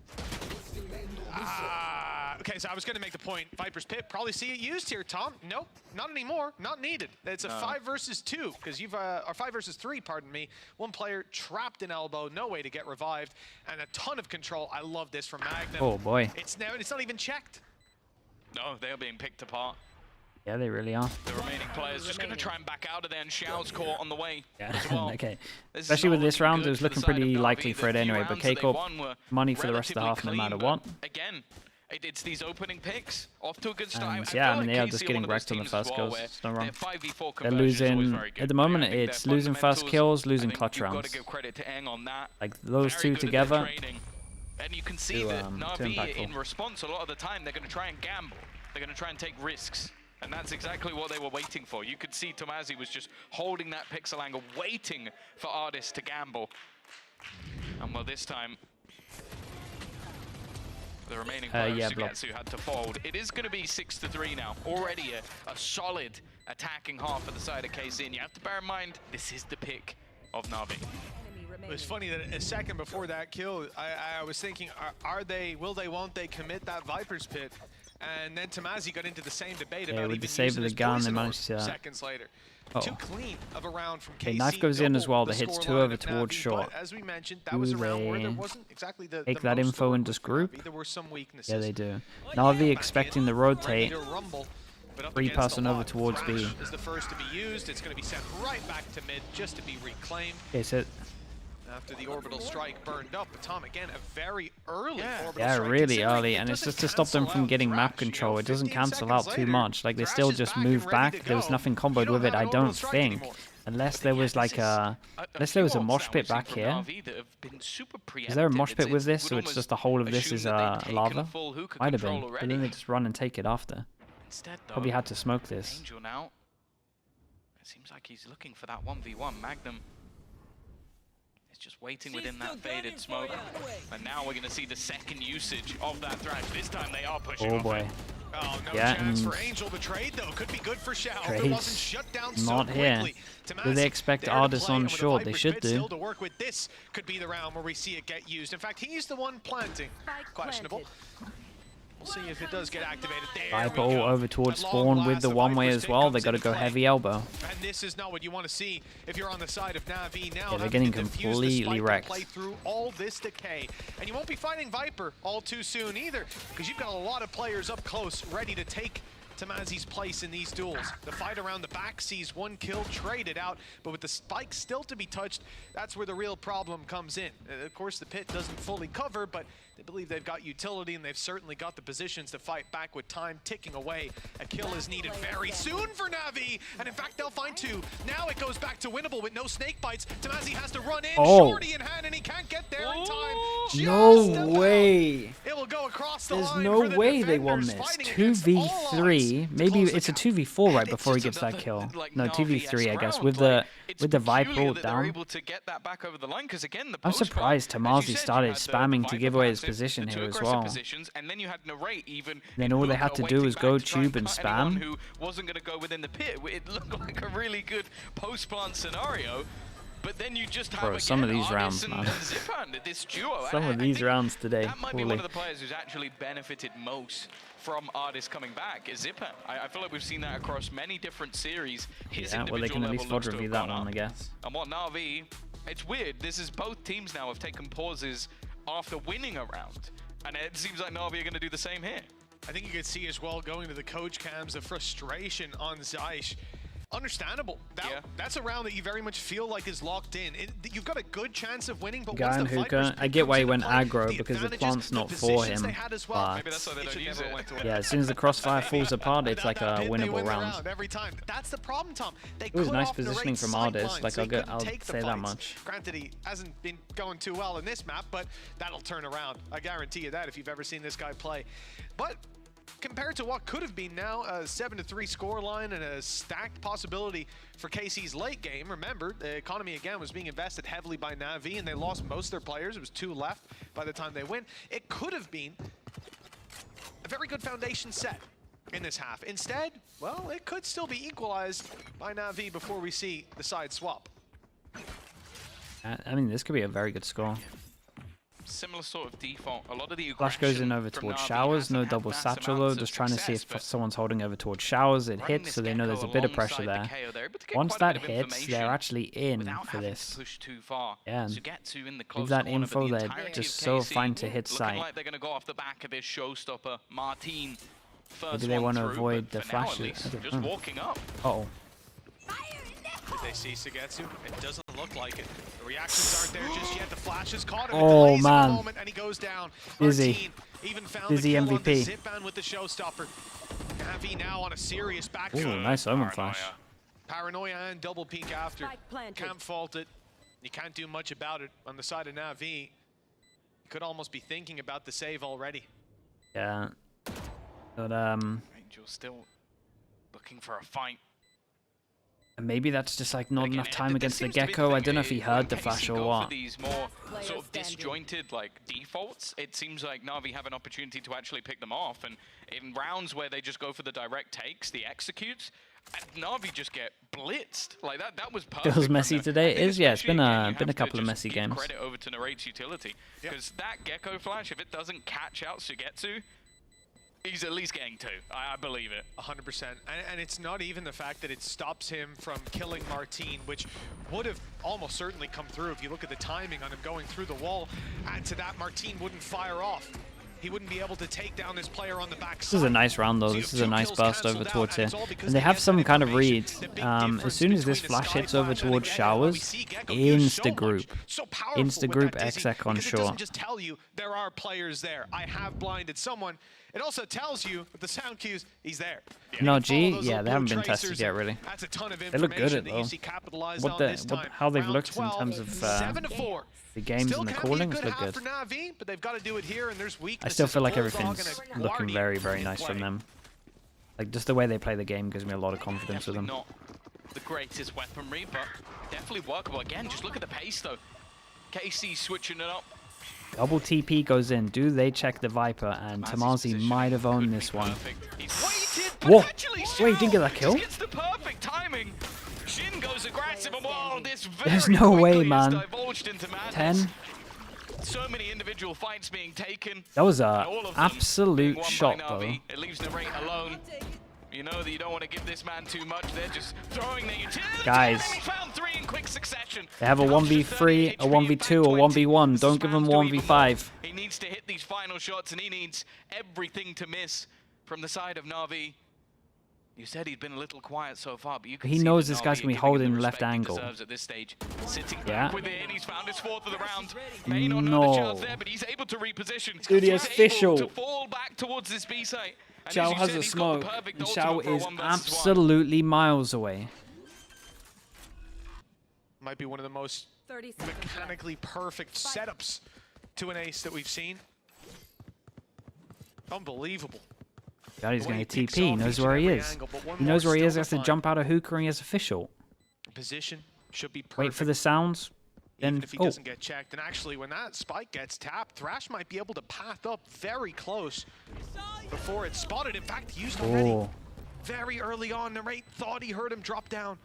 Speaker 3: Okay, so I was going to make the point. Viper's Pit, probably see it used here, Tom. Nope, not anymore. Not needed. It's a 5 versus 2, because you've, or 5 versus 3, pardon me. One player trapped in elbow, no way to get revived, and a ton of control. I love this from Magnum.
Speaker 2: oh boy.
Speaker 3: It's not even checked.
Speaker 1: No, they're being picked apart.
Speaker 2: Yeah, they really are.
Speaker 1: The remaining players just going to try and back out of there, and Xiao's caught on the way
Speaker 2: Yeah,
Speaker 1: as well.
Speaker 2: okay.
Speaker 1: This is
Speaker 2: Especially
Speaker 1: not
Speaker 2: with this
Speaker 1: looking
Speaker 2: round,
Speaker 1: good
Speaker 2: it was
Speaker 1: for the
Speaker 2: looking
Speaker 1: side of
Speaker 2: pretty
Speaker 1: Na'Vi.
Speaker 2: likely for it
Speaker 1: The few
Speaker 2: anyway, but
Speaker 1: rounds that they
Speaker 2: K-Corp,
Speaker 1: won were
Speaker 2: money for the rest of the
Speaker 1: relatively
Speaker 2: half no matter
Speaker 1: clean,
Speaker 2: what.
Speaker 1: but again, it's these opening picks off to a good start.
Speaker 2: And
Speaker 1: I
Speaker 2: yeah,
Speaker 1: feel
Speaker 2: I mean,
Speaker 1: like
Speaker 2: they are
Speaker 1: KC
Speaker 2: just
Speaker 1: are
Speaker 2: getting
Speaker 1: one of those
Speaker 2: wrecked on the
Speaker 1: teams
Speaker 2: first
Speaker 1: as well
Speaker 2: kills,
Speaker 1: where
Speaker 2: it's no wrong.
Speaker 1: their 5v4
Speaker 2: They're
Speaker 1: conversion is always
Speaker 2: losing,
Speaker 1: very good.
Speaker 2: at the moment,
Speaker 1: I think
Speaker 2: it's
Speaker 1: their
Speaker 2: losing first
Speaker 1: fundamentals,
Speaker 2: kills,
Speaker 1: I
Speaker 2: losing
Speaker 1: think
Speaker 2: clutch
Speaker 1: you've got
Speaker 2: rounds.
Speaker 1: to give credit to Eng on that.
Speaker 2: Like those
Speaker 1: Very
Speaker 2: two
Speaker 1: good at their
Speaker 2: together,
Speaker 1: training. And you can see
Speaker 2: too,
Speaker 1: that
Speaker 2: too
Speaker 1: Na'Vi,
Speaker 2: impactful.
Speaker 1: in response, a lot of the time, they're going to try and gamble. They're going to try and take risks. And that's exactly what they were waiting for. You could see Tomazi was just holding that pixel angle, waiting for Artist to gamble. And well, this time, the remaining players,
Speaker 2: yeah, block.
Speaker 1: Sugetsu had to fold. It is going to be 6-3 now. Already a solid attacking half for the side of KC. And you have to bear in mind, this is the pick of Na'Vi.
Speaker 3: It was funny that a second before that kill, I was thinking, are they, will they, won't they commit that Viper's Pit? And then Tomazi got into the same debate about
Speaker 2: with
Speaker 3: even
Speaker 2: the save
Speaker 3: using
Speaker 2: of the
Speaker 3: his
Speaker 2: gun, they
Speaker 3: poison
Speaker 2: managed
Speaker 3: orb
Speaker 2: to see that.
Speaker 3: seconds later.
Speaker 2: Uh-oh.
Speaker 3: Too clean of a round from
Speaker 2: Okay,
Speaker 3: KC.
Speaker 2: knife goes in as
Speaker 3: double
Speaker 2: well,
Speaker 3: the
Speaker 2: that hits 2
Speaker 3: scoreline
Speaker 2: over
Speaker 3: of
Speaker 2: towards
Speaker 3: Navi,
Speaker 2: short.
Speaker 3: But as we mentioned, that was a round where there wasn't exactly the
Speaker 2: take that
Speaker 3: most
Speaker 2: info
Speaker 3: to
Speaker 2: and
Speaker 3: work
Speaker 2: just
Speaker 3: with
Speaker 2: group?
Speaker 3: Navi. There were some weaknesses.
Speaker 2: Yeah, they do. Na'Vi expecting the rotate.
Speaker 3: Ready to rumble, but up
Speaker 2: 3
Speaker 3: against a
Speaker 2: passing over
Speaker 3: lot.
Speaker 2: towards B.
Speaker 3: Thrash is the first to be used. It's going to be sent right back to mid just to be reclaimed.
Speaker 2: Okay, so
Speaker 3: After the orbital strike burned up, but Tom, again, a very early orbital
Speaker 2: yeah,
Speaker 3: strike.
Speaker 2: really
Speaker 3: considering
Speaker 2: early,
Speaker 3: it
Speaker 2: and it's
Speaker 3: doesn't
Speaker 2: just to stop them
Speaker 3: cancel
Speaker 2: from
Speaker 3: out
Speaker 2: getting map
Speaker 3: Thrash, you know,
Speaker 2: control. It doesn't
Speaker 3: 15
Speaker 2: cancel out
Speaker 3: seconds
Speaker 2: too
Speaker 3: later,
Speaker 2: much. Like they
Speaker 3: Thrash
Speaker 2: still
Speaker 3: is
Speaker 2: just
Speaker 3: back
Speaker 2: move
Speaker 3: and ready
Speaker 2: back.
Speaker 3: to
Speaker 2: There was
Speaker 3: go.
Speaker 2: nothing
Speaker 3: You
Speaker 2: comboed
Speaker 3: don't
Speaker 2: with it,
Speaker 3: have
Speaker 2: I
Speaker 3: an
Speaker 2: don't
Speaker 3: orbital strike
Speaker 2: think.
Speaker 3: anymore.
Speaker 2: Unless there was like unless there was a mosh pit back here. Is there a mosh pit with this, or it's just the whole of this is lava? Might have been, but then they just run and take it after.
Speaker 1: Instead, though,
Speaker 2: Probably had to smoke this.
Speaker 1: Angel now. It seems like he's looking for that 1v1. Magnum is just waiting within that faded smoke. And now we're going to see the second usage of that Thrash. This time they are pushing
Speaker 2: Oh
Speaker 1: off
Speaker 2: boy.
Speaker 1: it.
Speaker 3: Oh, no
Speaker 2: Yeah,
Speaker 3: chance
Speaker 2: and
Speaker 3: for Angel. The trade, though, could be good for Xiao. If it
Speaker 2: Trades
Speaker 3: wasn't shut down so
Speaker 2: not here.
Speaker 3: quickly.
Speaker 2: Do they
Speaker 3: Tomazi
Speaker 2: expect
Speaker 3: there to
Speaker 2: Artis
Speaker 3: play,
Speaker 2: on
Speaker 3: and with the
Speaker 2: short? They
Speaker 3: Viper's
Speaker 2: should
Speaker 3: Pit
Speaker 2: do.
Speaker 3: Still to work with, this could be the round where we see it get used. In fact, he's the one planting.
Speaker 4: Spike
Speaker 3: Questionable.
Speaker 4: planted.
Speaker 3: We'll see if it does get activated. There
Speaker 2: Viper
Speaker 3: we
Speaker 2: all
Speaker 3: go.
Speaker 2: over towards
Speaker 3: At long
Speaker 2: spawn with
Speaker 3: last,
Speaker 2: the one way
Speaker 3: Viper's
Speaker 2: as
Speaker 3: Pit
Speaker 2: well. They
Speaker 3: comes
Speaker 2: got to
Speaker 3: into
Speaker 2: go
Speaker 3: play.
Speaker 2: heavy elbow.
Speaker 3: And this is not what you want to see if you're on the side of Navi now.
Speaker 2: Yeah, they're
Speaker 3: having
Speaker 2: getting
Speaker 3: to defuse the
Speaker 2: completely
Speaker 3: spike and
Speaker 2: wrecked.
Speaker 3: Play through all this decay. And you won't be fighting Viper all too soon either, because you've got a lot of players up close ready to take Tamazi's place in these duels. The fight around the back sees one kill traded out, but with the spike still to be touched, that's where the real problem comes in. Of course, the pit doesn't fully cover, but they believe they've got utility, and they've certainly got the positions to fight back with time ticking away. A kill is needed very soon for Navi, and in fact, they'll find two. Now it goes back to winnable with no snake bites. Tamazi has to run in, shorty in hand, and he can't get there in time.
Speaker 2: No way.
Speaker 3: It will go across the
Speaker 2: There's
Speaker 3: line
Speaker 2: no
Speaker 3: for the
Speaker 2: way they won
Speaker 3: defenders,
Speaker 2: this.
Speaker 3: fighting against all
Speaker 2: 2v3.
Speaker 3: odds to
Speaker 2: Maybe
Speaker 3: close the
Speaker 2: it's a
Speaker 3: gap.
Speaker 2: 2v4 right
Speaker 3: And
Speaker 2: before he
Speaker 3: it's
Speaker 2: gets that
Speaker 3: just
Speaker 2: kill.
Speaker 1: Like
Speaker 2: No,
Speaker 1: Navi
Speaker 2: 2v3 I guess
Speaker 1: round.
Speaker 2: with the
Speaker 1: It's
Speaker 2: Viper
Speaker 1: peculiar
Speaker 2: ult
Speaker 1: that they're
Speaker 2: down.
Speaker 1: able to get that back over the line, 'cause again, the
Speaker 2: I'm
Speaker 1: post
Speaker 2: surprised
Speaker 1: plant, as you
Speaker 2: Tamazi
Speaker 1: said,
Speaker 2: started
Speaker 1: you had the
Speaker 2: spamming to
Speaker 1: Viper
Speaker 2: give away his
Speaker 1: passive,
Speaker 2: position
Speaker 1: the two
Speaker 2: here as
Speaker 1: aggressive
Speaker 2: well.
Speaker 1: positions, and then you had Narrate even
Speaker 2: Then all they had to do was go
Speaker 1: waiting back to try
Speaker 2: tube and
Speaker 1: cut anyone
Speaker 2: spam.
Speaker 1: who wasn't going to go within the pit. It looked like a really good post-plant scenario. But then you just have
Speaker 2: Bro, some of
Speaker 1: again,
Speaker 2: these
Speaker 1: Arnis
Speaker 2: rounds,
Speaker 1: and
Speaker 2: man.
Speaker 1: Zipan, this duo.
Speaker 2: Some
Speaker 1: I
Speaker 2: of these
Speaker 1: think
Speaker 2: rounds today.
Speaker 1: that might be
Speaker 2: Holy.
Speaker 1: one of the players who's actually benefited most from Artis coming back is Zipan. I feel like we've seen that across many different series. His
Speaker 2: Yeah, well they can at
Speaker 1: individual
Speaker 2: least
Speaker 1: level looks
Speaker 2: VOD
Speaker 1: to
Speaker 2: review
Speaker 1: have
Speaker 2: that
Speaker 1: gone
Speaker 2: one, I
Speaker 1: up.
Speaker 2: guess.
Speaker 1: And what Navi, it's weird. This is both teams now have taken pauses after winning a round. And it seems like Navi are going to do the same here.
Speaker 3: I think you could see as well going to the coach cams the frustration on Zeish. Understandable. That's a round that you very much feel like is locked in. You've got a good chance of winning, but
Speaker 2: Guy
Speaker 3: once
Speaker 2: and
Speaker 3: the Vipers
Speaker 2: Hookah, I get
Speaker 3: comes
Speaker 2: why he
Speaker 3: into
Speaker 2: went
Speaker 3: play,
Speaker 2: aggro because the
Speaker 3: advantages,
Speaker 2: plant's
Speaker 3: the
Speaker 2: not for
Speaker 3: positions
Speaker 2: him.
Speaker 3: they had as well.
Speaker 1: Maybe that's why they don't use it.
Speaker 2: Yeah, as soon as the crossfire falls apart, it's like a
Speaker 3: That pit, they
Speaker 2: winnable
Speaker 3: win the
Speaker 2: round.
Speaker 3: every time. That's the problem, Tom. They
Speaker 2: It was
Speaker 3: cut
Speaker 2: nice
Speaker 3: off
Speaker 2: positioning
Speaker 3: Narrate's
Speaker 2: from
Speaker 3: sight
Speaker 2: Ardis,
Speaker 3: lines.
Speaker 2: like,
Speaker 3: They
Speaker 2: I'll
Speaker 3: couldn't take the
Speaker 2: say that
Speaker 3: fights.
Speaker 2: much.
Speaker 3: Granted, he hasn't been going too well in this map, but that'll turn around. I guarantee you that if you've ever seen this guy play. But compared to what could have been now a 7-3 scoreline and a stacked possibility for KC's late game. Remember, the economy again was being invested heavily by Navi, and they lost most of their players. It was 2 left by the time they win. It could have been a very good foundation set in this half. Instead, well, it could still be equalized by Navi before we see the side swap.
Speaker 2: I mean, this could be a very good score.
Speaker 1: Similar sort of default. A lot of the
Speaker 2: Flash goes in
Speaker 1: aggression
Speaker 2: over
Speaker 1: from
Speaker 2: towards
Speaker 1: Navi
Speaker 2: showers, no
Speaker 1: hasn't had
Speaker 2: double
Speaker 1: massive
Speaker 2: satchel though,
Speaker 1: amounts of
Speaker 2: just trying to see
Speaker 1: success,
Speaker 2: if
Speaker 1: but
Speaker 2: someone's holding over towards showers, it
Speaker 1: running
Speaker 2: hits,
Speaker 1: this
Speaker 2: so they know there's a bit of pressure
Speaker 1: alongside
Speaker 2: there.
Speaker 1: the KO, they're able to get
Speaker 2: Once
Speaker 1: quite a
Speaker 2: that
Speaker 1: bit of
Speaker 2: hits, they're
Speaker 1: information
Speaker 2: actually in
Speaker 1: without
Speaker 2: for
Speaker 1: having
Speaker 2: this.
Speaker 1: to push too far.
Speaker 2: Yeah,
Speaker 1: Sugetsu in the
Speaker 2: leave
Speaker 1: close
Speaker 2: that
Speaker 1: corner, but
Speaker 2: info
Speaker 1: the
Speaker 2: there,
Speaker 1: entirety
Speaker 2: just
Speaker 1: of
Speaker 2: so
Speaker 1: KC
Speaker 2: fine to hit
Speaker 1: looking
Speaker 2: sight.
Speaker 1: like they're going to go off the back of this showstopper. Martin, first
Speaker 2: Maybe they
Speaker 1: one
Speaker 2: want to
Speaker 1: through,
Speaker 2: avoid
Speaker 1: but
Speaker 2: the
Speaker 1: for now at
Speaker 2: flashes.
Speaker 1: least,
Speaker 2: I don't
Speaker 1: just
Speaker 2: know.
Speaker 1: walking up.
Speaker 2: Uh-oh.
Speaker 3: Did they see Sugetsu? It doesn't look like it. The reactions aren't there just yet. The flash is caught him in the
Speaker 2: Oh,
Speaker 3: blaze of
Speaker 2: man.
Speaker 3: a moment, and he goes down.
Speaker 2: Dizzy.
Speaker 3: Martin even found
Speaker 2: Dizzy
Speaker 3: the kill on the
Speaker 2: MVP.
Speaker 3: Zipan with the showstopper. Navi now on a serious back.
Speaker 2: Ooh, nice omen flash.
Speaker 3: Paranoia and double peek after.
Speaker 4: Spike planted.
Speaker 3: Can't fault it. You can't do much about it on the side of Navi. You could almost be thinking about the save already.
Speaker 2: Yeah. But,
Speaker 1: Angel still looking for a fight.
Speaker 2: maybe that's just like not
Speaker 1: Again,
Speaker 2: enough time
Speaker 1: this
Speaker 2: against the
Speaker 1: seems to be
Speaker 2: Gecko. I
Speaker 1: thing,
Speaker 2: don't know if he
Speaker 1: when
Speaker 2: heard the
Speaker 1: KC
Speaker 2: flash or
Speaker 1: go for
Speaker 2: what.
Speaker 1: these more
Speaker 4: Player
Speaker 1: sort of
Speaker 4: standing.
Speaker 1: disjointed like defaults, it seems like Navi have an opportunity to actually pick them off. And in rounds where they just go for the direct takes, the executes, and Navi just get blitzed. Like that was perfect.
Speaker 2: Feels
Speaker 1: from
Speaker 2: messy
Speaker 1: them.
Speaker 2: today.
Speaker 1: I
Speaker 2: It
Speaker 1: think
Speaker 2: is, yeah, it's been
Speaker 1: especially
Speaker 2: a-
Speaker 1: again, you
Speaker 2: been a
Speaker 1: have to
Speaker 2: couple of
Speaker 1: just
Speaker 2: messy
Speaker 1: give
Speaker 2: games.
Speaker 1: Credit over to Narrate's utility, because that Gecko flash, if it doesn't catch out Sugetsu, he's at least getting 2. I believe it.
Speaker 3: 100%. And it's not even the fact that it stops him from killing Martin, which would have almost certainly come through if you look at the timing on him going through the wall. Add to that, Martin wouldn't fire off. He wouldn't be able to take down this player on the back
Speaker 2: This is a nice round though. This is a nice burst over towards here. And they have some kind of read. As soon as this flash hits over towards showers, insta group. Insta group exec on
Speaker 3: It
Speaker 2: shore.
Speaker 3: doesn't just tell you there are players there. I have blinded someone. It also tells you with the sound cues he's there.
Speaker 2: No,
Speaker 3: You can follow
Speaker 2: G,
Speaker 3: those
Speaker 2: yeah,
Speaker 3: little
Speaker 2: they haven't
Speaker 3: blue
Speaker 2: been tested
Speaker 3: tracers,
Speaker 2: yet, really.
Speaker 3: That's a ton of
Speaker 2: They look good
Speaker 3: information
Speaker 2: at
Speaker 3: that
Speaker 2: though.
Speaker 3: you see capitalized
Speaker 2: What
Speaker 3: on
Speaker 2: the,
Speaker 3: this time.
Speaker 2: how they've
Speaker 3: Round
Speaker 2: looked in
Speaker 3: 12,
Speaker 2: terms of
Speaker 3: 7-4.
Speaker 2: the games
Speaker 3: Still
Speaker 2: and the
Speaker 3: can be a
Speaker 2: callings
Speaker 3: good
Speaker 2: look
Speaker 3: half
Speaker 2: good.
Speaker 3: for Navi, but they've got to do it here, and there's
Speaker 2: I
Speaker 3: weaknesses.
Speaker 2: still feel like
Speaker 3: Bulldog
Speaker 2: everything's
Speaker 3: and a
Speaker 2: looking
Speaker 3: Guardian
Speaker 2: very, very
Speaker 3: in
Speaker 2: nice from
Speaker 3: play.
Speaker 2: them. Like just the way they play the game gives me a lot of confidence with
Speaker 1: Definitely
Speaker 2: them.
Speaker 1: not the greatest weaponry, but definitely workable. Again, just look at the pace though. KC switching it up.
Speaker 2: Double TP goes in. Do they check the Viper? And
Speaker 1: Mazzy's
Speaker 2: Tamazi
Speaker 1: positioning
Speaker 2: might have owned
Speaker 1: could
Speaker 2: this
Speaker 1: be
Speaker 2: one.
Speaker 1: perfect. He's waited, but
Speaker 2: Whoa.
Speaker 1: actually
Speaker 2: Wait, he didn't get that
Speaker 1: Just
Speaker 2: kill?
Speaker 1: gets the perfect timing. Shin goes aggressive, and wow, this very
Speaker 2: There's no way,
Speaker 1: quickly is
Speaker 2: man.
Speaker 1: divulged into madness.
Speaker 2: 10.
Speaker 1: So many individual fights being taken.
Speaker 2: That was
Speaker 1: and
Speaker 2: a
Speaker 1: all of them being
Speaker 2: absolute
Speaker 1: won by
Speaker 2: shot
Speaker 1: Navi.
Speaker 2: though.
Speaker 1: It leaves Narrate alone. You know that you don't want to give this man too much. They're just throwing their utility.
Speaker 2: Guys.
Speaker 1: And he found 3 in quick succession.
Speaker 2: They have a 1v3, a 1v2, a 1v1. Don't give them 1v5.
Speaker 1: He needs to hit these final shots, and he needs everything to miss from the side of Navi. You said he'd been a little quiet so far, but you can
Speaker 2: He
Speaker 1: see
Speaker 2: knows
Speaker 1: that
Speaker 2: this guy's
Speaker 1: Navi
Speaker 2: gonna be
Speaker 1: are giving him
Speaker 2: holding
Speaker 1: the
Speaker 2: left
Speaker 1: respect he
Speaker 2: angle.
Speaker 1: deserves at this stage. Sitting
Speaker 2: Yeah.
Speaker 1: back with it, and he's found his 4th of the round. May not know the chance there, but he's able to reposition.
Speaker 2: Dude, he
Speaker 1: He's
Speaker 2: has
Speaker 1: able
Speaker 2: official.
Speaker 1: to fall back towards this B site. And as
Speaker 2: Xiao
Speaker 1: you
Speaker 2: has
Speaker 1: said,
Speaker 2: a
Speaker 1: he's got the
Speaker 2: smoke,
Speaker 1: perfect
Speaker 2: and
Speaker 1: ultimate
Speaker 2: Xiao
Speaker 1: for a
Speaker 2: is
Speaker 1: 1 versus 1.
Speaker 2: absolutely miles away.
Speaker 3: Might be one of the most
Speaker 4: 30 seconds left.
Speaker 3: mechanically perfect setups to an ace that we've seen. Unbelievable.
Speaker 2: God, he's
Speaker 3: The way
Speaker 2: going
Speaker 3: he
Speaker 2: to
Speaker 3: picks
Speaker 2: TP. He
Speaker 3: off
Speaker 2: knows
Speaker 3: each and
Speaker 2: where he
Speaker 3: every
Speaker 2: is.
Speaker 3: angle, but one
Speaker 2: He knows
Speaker 3: more
Speaker 2: where he is.
Speaker 3: still
Speaker 2: Has to
Speaker 3: to
Speaker 2: jump out of hookah and he has official.
Speaker 3: Position should be perfect.
Speaker 2: Wait for the sounds.
Speaker 3: Even
Speaker 2: Then,
Speaker 3: if he
Speaker 2: oh,
Speaker 3: doesn't get checked. And actually, when that spike gets tapped, Thrash might be able to path up very close before it's spotted. In fact, he used already
Speaker 2: oh.
Speaker 3: very early on. Narrate thought he heard him drop down,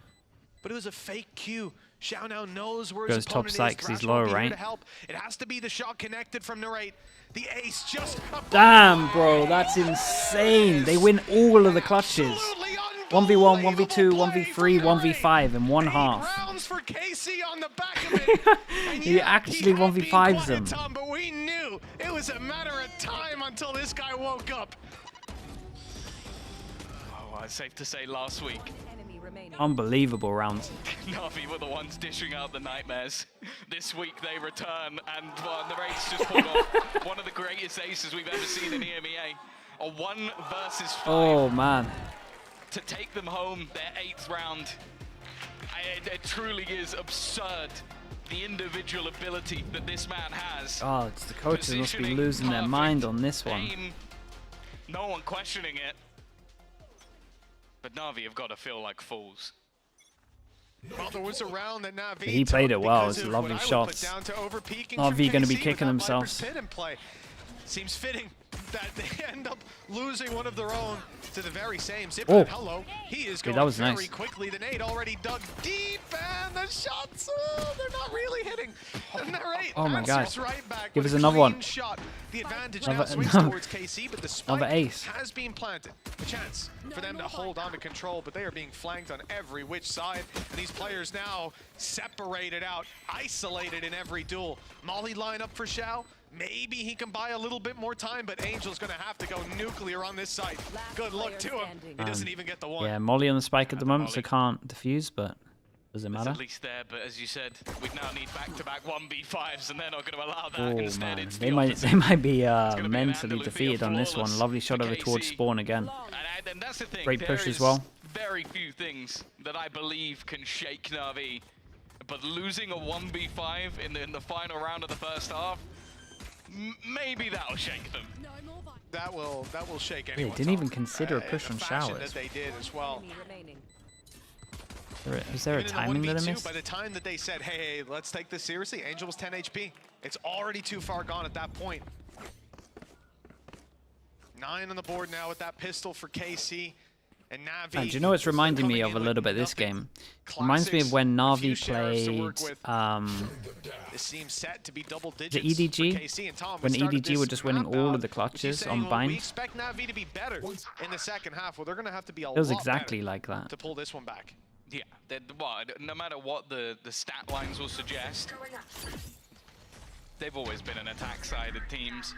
Speaker 3: but it was a fake cue. Xiao now knows where his
Speaker 2: Goes top
Speaker 3: opponent
Speaker 2: side
Speaker 3: is.
Speaker 2: 'cause he's
Speaker 3: Thrash will
Speaker 2: low,
Speaker 3: be here
Speaker 2: right?
Speaker 3: to help. It has to be the shot connected from Narrate. The ace just...
Speaker 2: Damn, bro, that's insane. They win all of the clutches.
Speaker 3: Absolutely
Speaker 2: 1v1, 1v2,
Speaker 3: unbelievable play
Speaker 2: 1v3,
Speaker 3: from Narrate.
Speaker 2: 1v5 in one
Speaker 3: 8
Speaker 2: half.
Speaker 3: rounds for KC on the back of it. And
Speaker 2: He
Speaker 3: yeah,
Speaker 2: actually
Speaker 3: had
Speaker 2: 1v5s
Speaker 3: been quiet,
Speaker 2: them.
Speaker 3: Tom, but we knew it was a matter of time until this guy woke up.
Speaker 1: Oh, well, it's safe to say last week,
Speaker 4: Enemy remaining.
Speaker 2: Unbelievable rounds.
Speaker 1: Navi were the ones dishing out the nightmares. This week they return, and well, the race just pulled off one of the greatest aces we've ever seen in EMEA. A 1 versus 5
Speaker 2: Oh, man.
Speaker 1: to take them home their 8th round. It truly is absurd, the individual ability that this man has.
Speaker 2: Oh, it's the coaches must be
Speaker 1: Positioning
Speaker 2: losing their
Speaker 1: perfect,
Speaker 2: mind on this one.
Speaker 1: aim, no one questioning it. But Navi have got to feel like fools.
Speaker 3: Well, there was a round that Navi
Speaker 2: He played
Speaker 3: took
Speaker 2: it well.
Speaker 3: because
Speaker 2: It's
Speaker 3: of
Speaker 2: lovely
Speaker 3: what I would
Speaker 2: shots.
Speaker 3: put down to overpeaking
Speaker 2: Navi
Speaker 3: from
Speaker 2: gonna be
Speaker 3: KC
Speaker 2: kicking
Speaker 3: with that
Speaker 2: themselves.
Speaker 3: Viper's Pit in play. Seems fitting that they end up losing one of their own to the very same. Zip
Speaker 2: Oh.
Speaker 3: hello. He is
Speaker 2: Okay,
Speaker 3: going
Speaker 2: that was
Speaker 3: very
Speaker 2: nice.
Speaker 3: quickly. The nade already dug deep, and the shots, they're not really hitting. Narrate
Speaker 2: Oh my God.
Speaker 3: answers right back
Speaker 2: Give
Speaker 3: with
Speaker 2: us
Speaker 3: a
Speaker 2: another
Speaker 3: clean
Speaker 2: one.
Speaker 3: shot. The advantage
Speaker 2: Another-
Speaker 3: now swings
Speaker 2: no.
Speaker 3: towards KC, but the spike
Speaker 2: Another ace.
Speaker 3: has been planted. A chance for them to hold on to control, but they are being flanked on every which side. And these players now separated out, isolated in every duel. Molly line up for Xiao. Maybe he can buy a little bit more time, but Angel's going to have to go nuclear on this side. Good luck to him. He doesn't even get the one.
Speaker 2: Yeah, Molly on the spike at the moment, so
Speaker 1: Molly.
Speaker 2: can't defuse, but does it
Speaker 1: It's
Speaker 2: matter?
Speaker 1: at least there, but as you said, we now need back-to-back 1v5s, and they're not going to allow that.
Speaker 2: Oh
Speaker 1: Instead,
Speaker 2: man,
Speaker 1: it's
Speaker 2: they
Speaker 1: the
Speaker 2: might
Speaker 1: opposite.
Speaker 2: they might be
Speaker 1: gonna be an
Speaker 2: mentally
Speaker 1: Andalusia
Speaker 2: defeated on this one.
Speaker 1: flawless
Speaker 2: Lovely shot
Speaker 1: for
Speaker 2: over towards
Speaker 1: KC.
Speaker 2: spawn again.
Speaker 1: And that's the thing.
Speaker 2: Great
Speaker 1: there
Speaker 2: push as
Speaker 1: is
Speaker 2: well.
Speaker 1: Very few things that I believe can shake Navi, but losing a 1v5 in the final round of the first half, maybe that'll shake them.
Speaker 3: That will shake anyone.
Speaker 2: didn't even consider a push on
Speaker 3: fashion
Speaker 2: Showers.
Speaker 3: that they did as well.
Speaker 4: Enemy remaining.
Speaker 2: Is there a
Speaker 3: Even in
Speaker 2: timing
Speaker 3: the
Speaker 2: that I
Speaker 3: 1v2,
Speaker 2: missed?
Speaker 3: by the time that they said, hey, let's take this seriously, Angel was 10 HP. It's already too far gone at that point. 9 on the board now with that pistol for KC. And Navi.
Speaker 2: And do you know what's reminding me
Speaker 3: coming
Speaker 2: of
Speaker 3: in
Speaker 2: a
Speaker 3: with
Speaker 2: little bit this
Speaker 3: nothing.
Speaker 2: game? Reminds me of when
Speaker 3: Classics, a few
Speaker 2: Navi
Speaker 3: sheriffs to work
Speaker 2: played
Speaker 3: with. This seems set to be double
Speaker 2: the
Speaker 3: digits
Speaker 2: EDG,
Speaker 3: for KC and Tom.
Speaker 2: when
Speaker 3: We started
Speaker 2: EDG were
Speaker 3: this
Speaker 2: just winning
Speaker 3: map
Speaker 2: all
Speaker 3: out
Speaker 2: of the
Speaker 3: with you
Speaker 2: clutches
Speaker 3: saying,
Speaker 2: on
Speaker 3: well,
Speaker 2: bind.
Speaker 3: we expect Navi to be better in the second half. Well, they're going to have to be a
Speaker 2: It was
Speaker 3: lot
Speaker 2: exactly
Speaker 3: better
Speaker 2: like that.
Speaker 3: to pull this one back.
Speaker 1: Yeah, well, no matter what the stat lines will suggest, they've always been an attack-sided teams.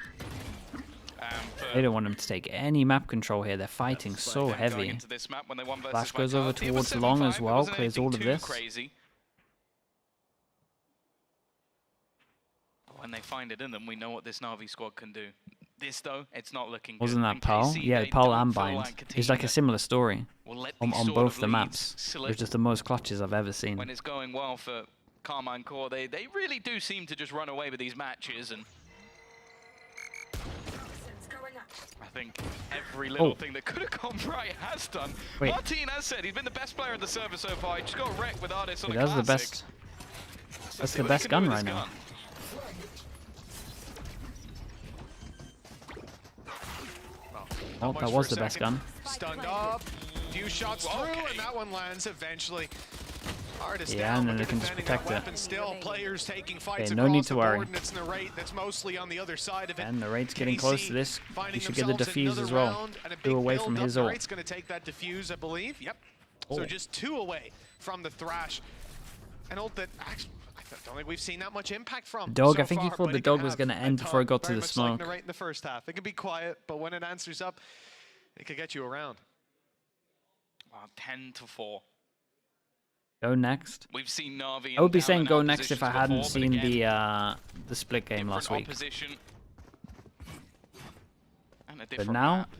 Speaker 2: They don't want them to take any map control here. They're fighting so
Speaker 1: Going
Speaker 2: heavy.
Speaker 1: into this map when they won versus
Speaker 2: Flash goes over
Speaker 1: Vitality. It was
Speaker 2: towards long
Speaker 1: 7-5,
Speaker 2: as
Speaker 1: it
Speaker 2: well,
Speaker 1: wasn't
Speaker 2: clears
Speaker 1: anything
Speaker 2: all of
Speaker 1: too
Speaker 2: this.
Speaker 1: Crazy. But when they find it in them, we know what this Navi squad can do. This though, it's not looking
Speaker 2: Wasn't
Speaker 1: good.
Speaker 2: that
Speaker 1: And
Speaker 2: Pearl?
Speaker 1: KC,
Speaker 2: Yeah,
Speaker 1: they
Speaker 2: Pearl
Speaker 1: don't
Speaker 2: and
Speaker 1: feel
Speaker 2: bind.
Speaker 1: like a
Speaker 2: It's
Speaker 1: team
Speaker 2: like a
Speaker 1: that
Speaker 2: similar story
Speaker 1: will let
Speaker 2: on
Speaker 1: these sort
Speaker 2: both
Speaker 1: of
Speaker 2: the
Speaker 1: leads
Speaker 2: maps. It
Speaker 1: slip.
Speaker 2: was just the most clutches I've ever seen.
Speaker 1: When it's going well for Carmine Core, they really do seem to just run away with these matches, and I think every little thing that could have gone right has done.
Speaker 2: Wait.
Speaker 1: Martin has said he's been the best player in the server so far. He just got wrecked with Artis on
Speaker 2: Wait,
Speaker 1: a
Speaker 2: that's the
Speaker 1: classic.
Speaker 2: best.
Speaker 1: So
Speaker 2: That's
Speaker 1: see
Speaker 2: the
Speaker 1: what he
Speaker 2: best
Speaker 1: can do
Speaker 2: gun
Speaker 1: with
Speaker 2: right
Speaker 1: his
Speaker 2: now.
Speaker 1: gun.
Speaker 2: Oh,
Speaker 3: much
Speaker 2: that
Speaker 3: for
Speaker 2: was
Speaker 3: a
Speaker 2: the best
Speaker 3: second.
Speaker 2: gun.
Speaker 3: Stunned up, few shots through,
Speaker 1: Okay.
Speaker 3: and that one lands eventually. Artist
Speaker 2: Yeah,
Speaker 3: down,
Speaker 2: and then
Speaker 3: but
Speaker 2: they can just
Speaker 3: defending that
Speaker 2: protect it.
Speaker 3: weapon still. Players taking fights
Speaker 2: Okay, no
Speaker 3: across
Speaker 2: need to
Speaker 3: the
Speaker 2: worry.
Speaker 3: board, and it's Narrate that's mostly on the other side of it.
Speaker 2: And the raid's getting close to this.
Speaker 3: finding
Speaker 2: He should get the
Speaker 3: themselves
Speaker 2: defuse
Speaker 3: another
Speaker 2: as well.
Speaker 3: round and a
Speaker 2: 2
Speaker 3: big
Speaker 2: away from
Speaker 3: build-up.
Speaker 2: his ult.
Speaker 3: Narrate's going to take that defuse, I believe. Yep. So
Speaker 2: Oh.
Speaker 3: just 2 away from the Thrash. An ult that actually I don't think we've seen that much impact from.
Speaker 2: Dog,
Speaker 3: so
Speaker 2: I think he
Speaker 3: far,
Speaker 2: thought
Speaker 3: but
Speaker 2: the
Speaker 3: it can
Speaker 2: dog was
Speaker 3: have
Speaker 2: gonna
Speaker 3: a
Speaker 2: end before it
Speaker 3: ton,
Speaker 2: got to
Speaker 3: very
Speaker 2: the
Speaker 3: much like
Speaker 2: smoke.
Speaker 3: Narrate in the first half. It can be quiet, but when it answers up, it could get you around.
Speaker 1: Wow, 10-4.
Speaker 2: Go next.
Speaker 1: We've seen Navi.
Speaker 2: I would be
Speaker 1: down
Speaker 2: saying
Speaker 1: and
Speaker 2: go
Speaker 1: out
Speaker 2: next if I
Speaker 1: positions
Speaker 2: hadn't
Speaker 1: before, but
Speaker 2: seen
Speaker 1: again,
Speaker 2: the split game last
Speaker 1: different
Speaker 2: week.
Speaker 1: opposition and a
Speaker 2: But
Speaker 1: different
Speaker 2: now,
Speaker 1: map.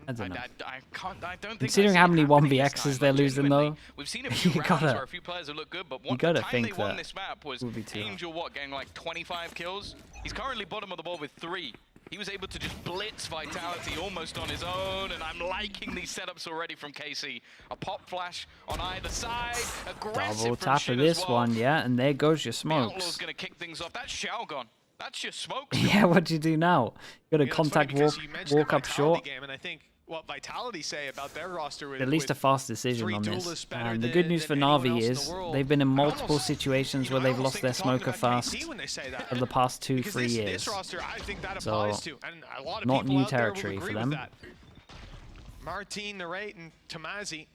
Speaker 2: I don't know.
Speaker 1: I don't think
Speaker 2: Considering
Speaker 1: I see
Speaker 2: how
Speaker 1: it
Speaker 2: many
Speaker 1: happening this
Speaker 2: 1vx's
Speaker 1: time,
Speaker 2: they're
Speaker 1: like,
Speaker 2: losing
Speaker 1: genuinely.
Speaker 2: though,
Speaker 1: We've seen a few
Speaker 2: you
Speaker 1: rounds
Speaker 2: gotta-
Speaker 1: where a few players have looked good, but
Speaker 2: you
Speaker 1: the
Speaker 2: gotta
Speaker 1: time
Speaker 2: think
Speaker 1: they won
Speaker 2: that
Speaker 1: this map was
Speaker 2: would be too hard.
Speaker 1: Angel getting like 25 kills. He's currently bottom of the board with 3. He was able to just blitz Vitality almost on his own, and I'm liking these setups already from KC. A pop flash on either side, aggressive
Speaker 2: double
Speaker 1: from
Speaker 2: tap
Speaker 1: Shin
Speaker 2: of
Speaker 1: as
Speaker 2: this
Speaker 1: well.
Speaker 2: one, yeah, and there goes your
Speaker 1: The Outlaw's
Speaker 2: smokes.
Speaker 1: gonna kick things off. That's Shao gone. That's your smokes.
Speaker 2: Yeah, what do you do now? You gotta
Speaker 3: You know, it's funny
Speaker 2: contact
Speaker 3: because you mentioned
Speaker 2: walk
Speaker 3: the
Speaker 2: up
Speaker 3: Vitality
Speaker 2: short.
Speaker 3: game, and I think what Vitality say about their roster with,
Speaker 2: At least a
Speaker 3: with
Speaker 2: fast decision
Speaker 3: 3
Speaker 2: on this.
Speaker 3: duelists better
Speaker 2: And the good news for
Speaker 3: than anyone
Speaker 2: Navi
Speaker 3: else in
Speaker 2: is
Speaker 3: the world.
Speaker 2: they've been in
Speaker 3: I
Speaker 2: multiple
Speaker 3: almost-
Speaker 2: situations
Speaker 3: you
Speaker 2: where
Speaker 3: know, I
Speaker 2: they've
Speaker 3: almost
Speaker 2: lost their
Speaker 3: think they're talking
Speaker 2: smoker
Speaker 3: about
Speaker 2: fast
Speaker 3: KC when they say that.
Speaker 2: over the past 2-3
Speaker 3: Because this
Speaker 2: years.
Speaker 3: roster, I think that
Speaker 2: So,
Speaker 3: applies to, and a lot of
Speaker 2: not
Speaker 3: people
Speaker 2: new
Speaker 3: out there will
Speaker 2: territory for
Speaker 3: agree
Speaker 2: them.
Speaker 3: with that. Martin, Narrate, and Tamazi,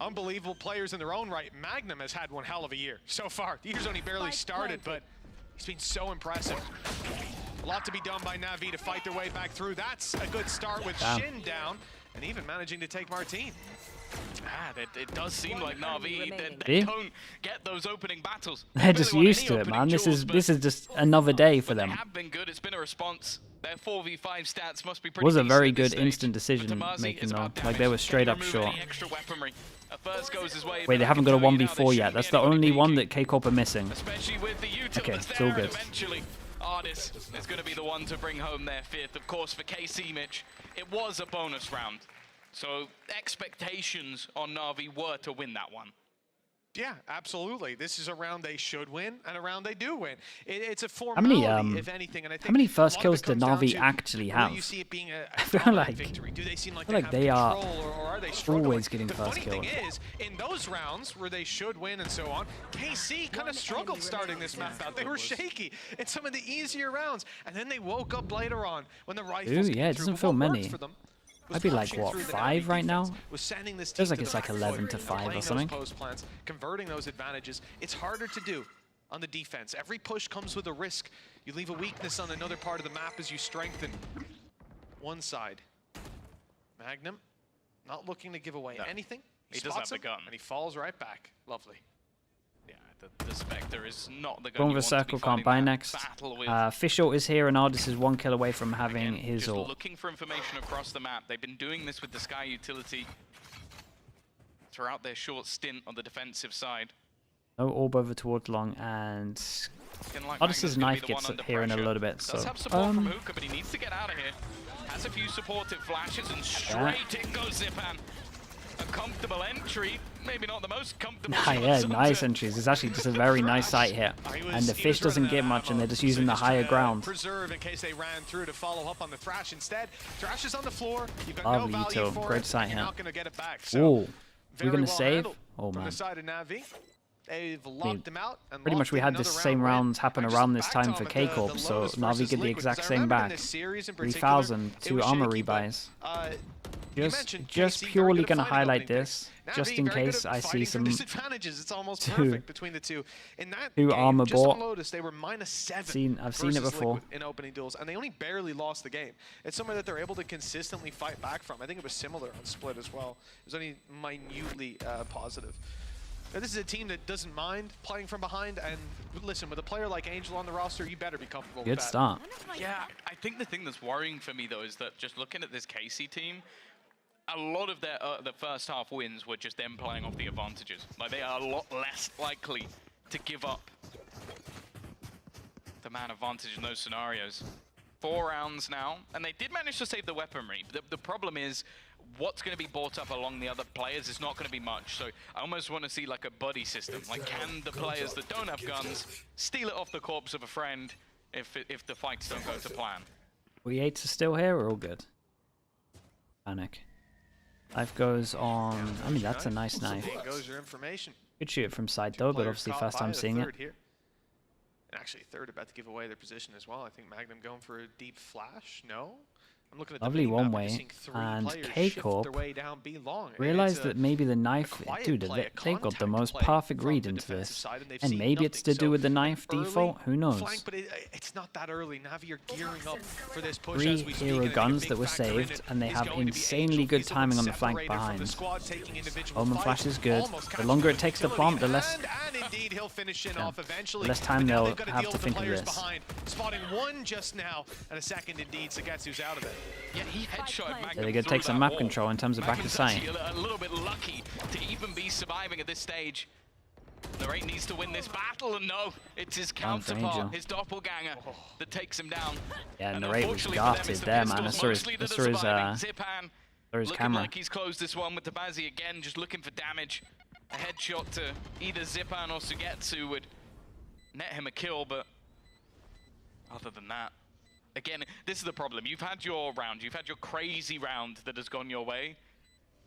Speaker 3: unbelievable players in their own right. Magnum has had one hell of a year so far. The year's only barely started, but he's been so impressive. A lot to be done by Navi to fight their way back through. That's a good start with Shin down, and even managing to take Martin.
Speaker 1: It does seem like Navi,
Speaker 2: Yeah.
Speaker 1: they don't get those opening battles. They
Speaker 2: They're
Speaker 1: really
Speaker 2: just
Speaker 1: want
Speaker 2: used
Speaker 1: any
Speaker 2: to it,
Speaker 1: opening
Speaker 2: man.
Speaker 1: duels, but
Speaker 2: This is just another day for
Speaker 1: they
Speaker 2: them.
Speaker 1: have been good. It's been a response. Their 4v5 stats must be
Speaker 2: It
Speaker 1: pretty
Speaker 2: was a
Speaker 1: decent
Speaker 2: very
Speaker 1: at this
Speaker 2: good
Speaker 1: stage.
Speaker 2: instant
Speaker 1: For
Speaker 2: decision
Speaker 1: Tamazi,
Speaker 2: making
Speaker 1: it's
Speaker 2: though.
Speaker 1: about
Speaker 2: Like they
Speaker 1: damage.
Speaker 2: were straight up
Speaker 1: Remove
Speaker 2: short.
Speaker 1: any extra weaponry. A first goes his way,
Speaker 2: Wait,
Speaker 1: but
Speaker 2: they
Speaker 1: I
Speaker 2: haven't
Speaker 1: can
Speaker 2: got a
Speaker 1: tell you now,
Speaker 2: 1v4
Speaker 1: there
Speaker 2: yet.
Speaker 1: shouldn't
Speaker 2: That's
Speaker 1: be
Speaker 2: the
Speaker 1: anybody
Speaker 2: only one
Speaker 1: peeking,
Speaker 2: that K-Corp are missing.
Speaker 1: especially with the util
Speaker 2: Okay,
Speaker 1: that's
Speaker 2: it's all
Speaker 1: there, and
Speaker 2: good.
Speaker 1: eventually Ardis is going to be the one to bring home their 5th. Of course, for KC, Mitch, it was a bonus round. So expectations on Navi were to win that one.
Speaker 3: Yeah, absolutely. This is a round they should win, and a round they do win. It's a
Speaker 2: How many,
Speaker 3: formality, if anything. And I think
Speaker 2: how many
Speaker 3: a
Speaker 2: first
Speaker 3: lot of
Speaker 2: kills
Speaker 3: it
Speaker 2: did
Speaker 3: comes down
Speaker 2: Navi
Speaker 3: to,
Speaker 2: actually
Speaker 3: will
Speaker 2: have?
Speaker 3: you see it being a
Speaker 2: feel
Speaker 3: dominant
Speaker 2: like-
Speaker 3: victory? Do they seem like
Speaker 2: I feel
Speaker 3: they
Speaker 2: like
Speaker 3: have
Speaker 2: they are
Speaker 3: control, or are they struggling?
Speaker 2: always getting
Speaker 3: the
Speaker 2: first
Speaker 3: funny
Speaker 2: kills.
Speaker 3: thing is, in those rounds where they should win and so on, KC kind of struggled starting this map out. They were shaky in some of the easier rounds, and then they woke up later on when the rifles
Speaker 2: Ooh, yeah,
Speaker 3: came
Speaker 2: it
Speaker 3: through.
Speaker 2: doesn't
Speaker 3: But
Speaker 2: feel
Speaker 3: what worked
Speaker 2: many.
Speaker 3: for them was
Speaker 2: I'd be like,
Speaker 3: pushing
Speaker 2: what,
Speaker 3: through the
Speaker 2: 5
Speaker 3: Navi
Speaker 2: right now?
Speaker 3: defense, was sending this
Speaker 2: Feels
Speaker 3: team
Speaker 2: like
Speaker 3: to
Speaker 2: it's
Speaker 3: the
Speaker 2: like
Speaker 3: back
Speaker 2: 11
Speaker 3: foot
Speaker 2: to
Speaker 3: and
Speaker 2: 5 or
Speaker 3: playing those
Speaker 2: something.
Speaker 3: post plants, converting those advantages. It's harder to do on the defense. Every push comes with a risk. You leave a weakness on another part of the map as you strengthen one side. Magnum, not looking to give away anything.
Speaker 1: He does have
Speaker 3: spots
Speaker 1: the
Speaker 3: him,
Speaker 1: gun.
Speaker 3: and he falls right back. Lovely.
Speaker 1: Yeah, the Spectre is not the gun
Speaker 2: Going
Speaker 1: you
Speaker 2: with
Speaker 1: want to
Speaker 2: circle,
Speaker 1: be
Speaker 2: can't
Speaker 1: fighting
Speaker 2: buy
Speaker 1: that
Speaker 2: next.
Speaker 1: battle with.
Speaker 2: Fish ult is here, and Ardis is 1 kill away from having
Speaker 1: Again,
Speaker 2: his
Speaker 1: just
Speaker 2: ult.
Speaker 1: looking for information across the map. They've been doing this with the Sky utility throughout their short stint on the defensive side.
Speaker 2: No orb over towards long, and
Speaker 1: Looking like
Speaker 2: Ardis's
Speaker 1: Magnus gonna
Speaker 2: knife
Speaker 1: be the
Speaker 2: gets
Speaker 1: one under
Speaker 2: here in a
Speaker 1: pressure.
Speaker 2: little bit.
Speaker 1: Does
Speaker 2: So
Speaker 1: have support from Hookah, but he needs to get out of here. Has a few supportive flashes, and straight in goes Zipan. A comfortable entry, maybe not the most comfortable.
Speaker 2: yeah,
Speaker 1: shot,
Speaker 2: nice
Speaker 1: so
Speaker 2: entries. It's actually just a very nice sight here, and the fish doesn't get much, and they're just using the higher ground.
Speaker 3: Preserve in case they ran through to follow up on the Thrash instead. Thrash is on the floor. You've got
Speaker 2: Lovely
Speaker 3: no value
Speaker 2: util.
Speaker 3: for
Speaker 2: Great
Speaker 3: it,
Speaker 2: sight
Speaker 3: and you're
Speaker 2: here.
Speaker 3: not going to get it back. So
Speaker 2: Ooh, we're
Speaker 3: very
Speaker 2: gonna
Speaker 3: well
Speaker 2: save.
Speaker 3: handled
Speaker 2: Oh
Speaker 3: from
Speaker 2: man.
Speaker 3: the side of Navi. They've locked them out. And
Speaker 2: Pretty much we had the same rounds happen around this time for K-Corp, so Navi get the exact same back. 3,000, 2 armor rebuys. Just purely gonna highlight this, just in case I see some
Speaker 3: disadvantages. It's almost perfect between the two. In that
Speaker 2: two
Speaker 3: game,
Speaker 2: armor
Speaker 3: just on
Speaker 2: bought.
Speaker 3: Lotus, they were -7.
Speaker 2: I've seen it
Speaker 3: versus
Speaker 2: before.
Speaker 3: Liquid in opening duels, and they only barely lost the game. It's somewhere that they're able to consistently fight back from. I think it was similar on Split as well. It was only minutely positive. Now, this is a team that doesn't mind playing from behind, and listen, with a player like Angel on the roster, you better be comfortable with
Speaker 2: Good
Speaker 3: that.
Speaker 2: start.
Speaker 1: Yeah, I think the thing that's worrying for me though is that just looking at this KC team, a lot of their the first half wins were just them playing off the advantages. Like they are a lot less likely to give up the man advantage in those scenarios. 4 rounds now, and they did manage to save the weaponry. The problem is, what's going to be bought up along the other players is not going to be much. So I almost want to see like a buddy system. Like, can the players that don't have guns steal it off the corpse of a friend if the fights don't go to plan?
Speaker 2: We 8s are still here, we're all good. Panic. Knife goes on. I mean, that's a nice knife.
Speaker 3: There goes your information.
Speaker 2: Could shoot it from side though, but
Speaker 3: Players
Speaker 2: obviously
Speaker 3: caught
Speaker 2: first
Speaker 3: by
Speaker 2: time
Speaker 3: the
Speaker 2: seeing it.
Speaker 3: third here. And actually, third about to give away their position as well. I think Magnum going for a deep flash. No. I'm looking at the
Speaker 2: Lovely
Speaker 3: mini-map,
Speaker 2: one
Speaker 3: I'm
Speaker 2: way,
Speaker 3: seeing 3
Speaker 2: and
Speaker 3: players
Speaker 2: K
Speaker 3: shift
Speaker 2: Corp
Speaker 3: their way down B long. And
Speaker 2: realized
Speaker 3: it's a
Speaker 2: that maybe the knife,
Speaker 3: quiet
Speaker 2: dude,
Speaker 3: play, a
Speaker 2: they've got the
Speaker 3: contact
Speaker 2: most
Speaker 3: play
Speaker 2: perfect
Speaker 3: from
Speaker 2: read
Speaker 3: the
Speaker 2: into
Speaker 3: defensive
Speaker 2: this.
Speaker 3: side, and they've
Speaker 2: And
Speaker 3: seen
Speaker 2: maybe it's to
Speaker 3: nothing.
Speaker 2: do with the
Speaker 3: So
Speaker 2: knife
Speaker 3: an
Speaker 2: default, who knows?
Speaker 3: flank, but it's not that early. Navi are gearing up for this push
Speaker 2: 3
Speaker 3: as we speak,
Speaker 2: hero
Speaker 3: and I think a
Speaker 2: guns
Speaker 3: big
Speaker 2: that were
Speaker 3: factor in
Speaker 2: saved,
Speaker 3: it
Speaker 2: and they
Speaker 3: is
Speaker 2: have
Speaker 3: going to be
Speaker 2: insanely
Speaker 3: Angel.
Speaker 2: good
Speaker 3: He's a
Speaker 2: timing on
Speaker 3: bit
Speaker 2: the flank
Speaker 3: separated from the
Speaker 2: behind.
Speaker 3: squad, taking individual
Speaker 2: Omen
Speaker 3: fights,
Speaker 2: flash is good.
Speaker 3: almost
Speaker 2: The
Speaker 3: catching
Speaker 2: longer
Speaker 3: him
Speaker 2: it takes to
Speaker 3: utility,
Speaker 2: plant, the less
Speaker 3: and indeed he'll finish in off eventually.
Speaker 2: the less time
Speaker 3: But now
Speaker 2: they'll
Speaker 3: they've got to
Speaker 2: have
Speaker 3: deal
Speaker 2: to
Speaker 3: with
Speaker 2: think
Speaker 3: the
Speaker 2: of
Speaker 3: players
Speaker 2: this.
Speaker 3: behind. Spotting one just now, and a second indeed. Sagetsu's out of it.
Speaker 1: Yeah, he headshot Magnum.
Speaker 2: So they're going to
Speaker 1: through
Speaker 2: take some
Speaker 1: that
Speaker 2: map
Speaker 1: wall.
Speaker 2: control in terms of back to
Speaker 1: Magnum's
Speaker 2: sight.
Speaker 1: actually a little bit lucky to even be surviving at this stage. Narrate needs to win this battle, and no, it's his
Speaker 2: Down for
Speaker 1: counterpart,
Speaker 2: Angel.
Speaker 1: his doppelganger, that takes him down.
Speaker 2: Yeah,
Speaker 1: And
Speaker 2: Narrate was
Speaker 1: unfortunately for them,
Speaker 2: garted
Speaker 1: it's the
Speaker 2: there, man. I
Speaker 1: pistols
Speaker 2: saw his,
Speaker 1: mostly
Speaker 2: I
Speaker 1: that
Speaker 2: saw
Speaker 1: are
Speaker 2: his,
Speaker 1: surviving. Zipan
Speaker 2: his
Speaker 1: looking
Speaker 2: camera.
Speaker 1: like he's closed this one with Tabazi again, just looking for damage. A headshot to either Zipan or Sugetsu would net him a kill, but other than that, again, this is the problem. You've had your round, you've had your crazy round that has gone your way.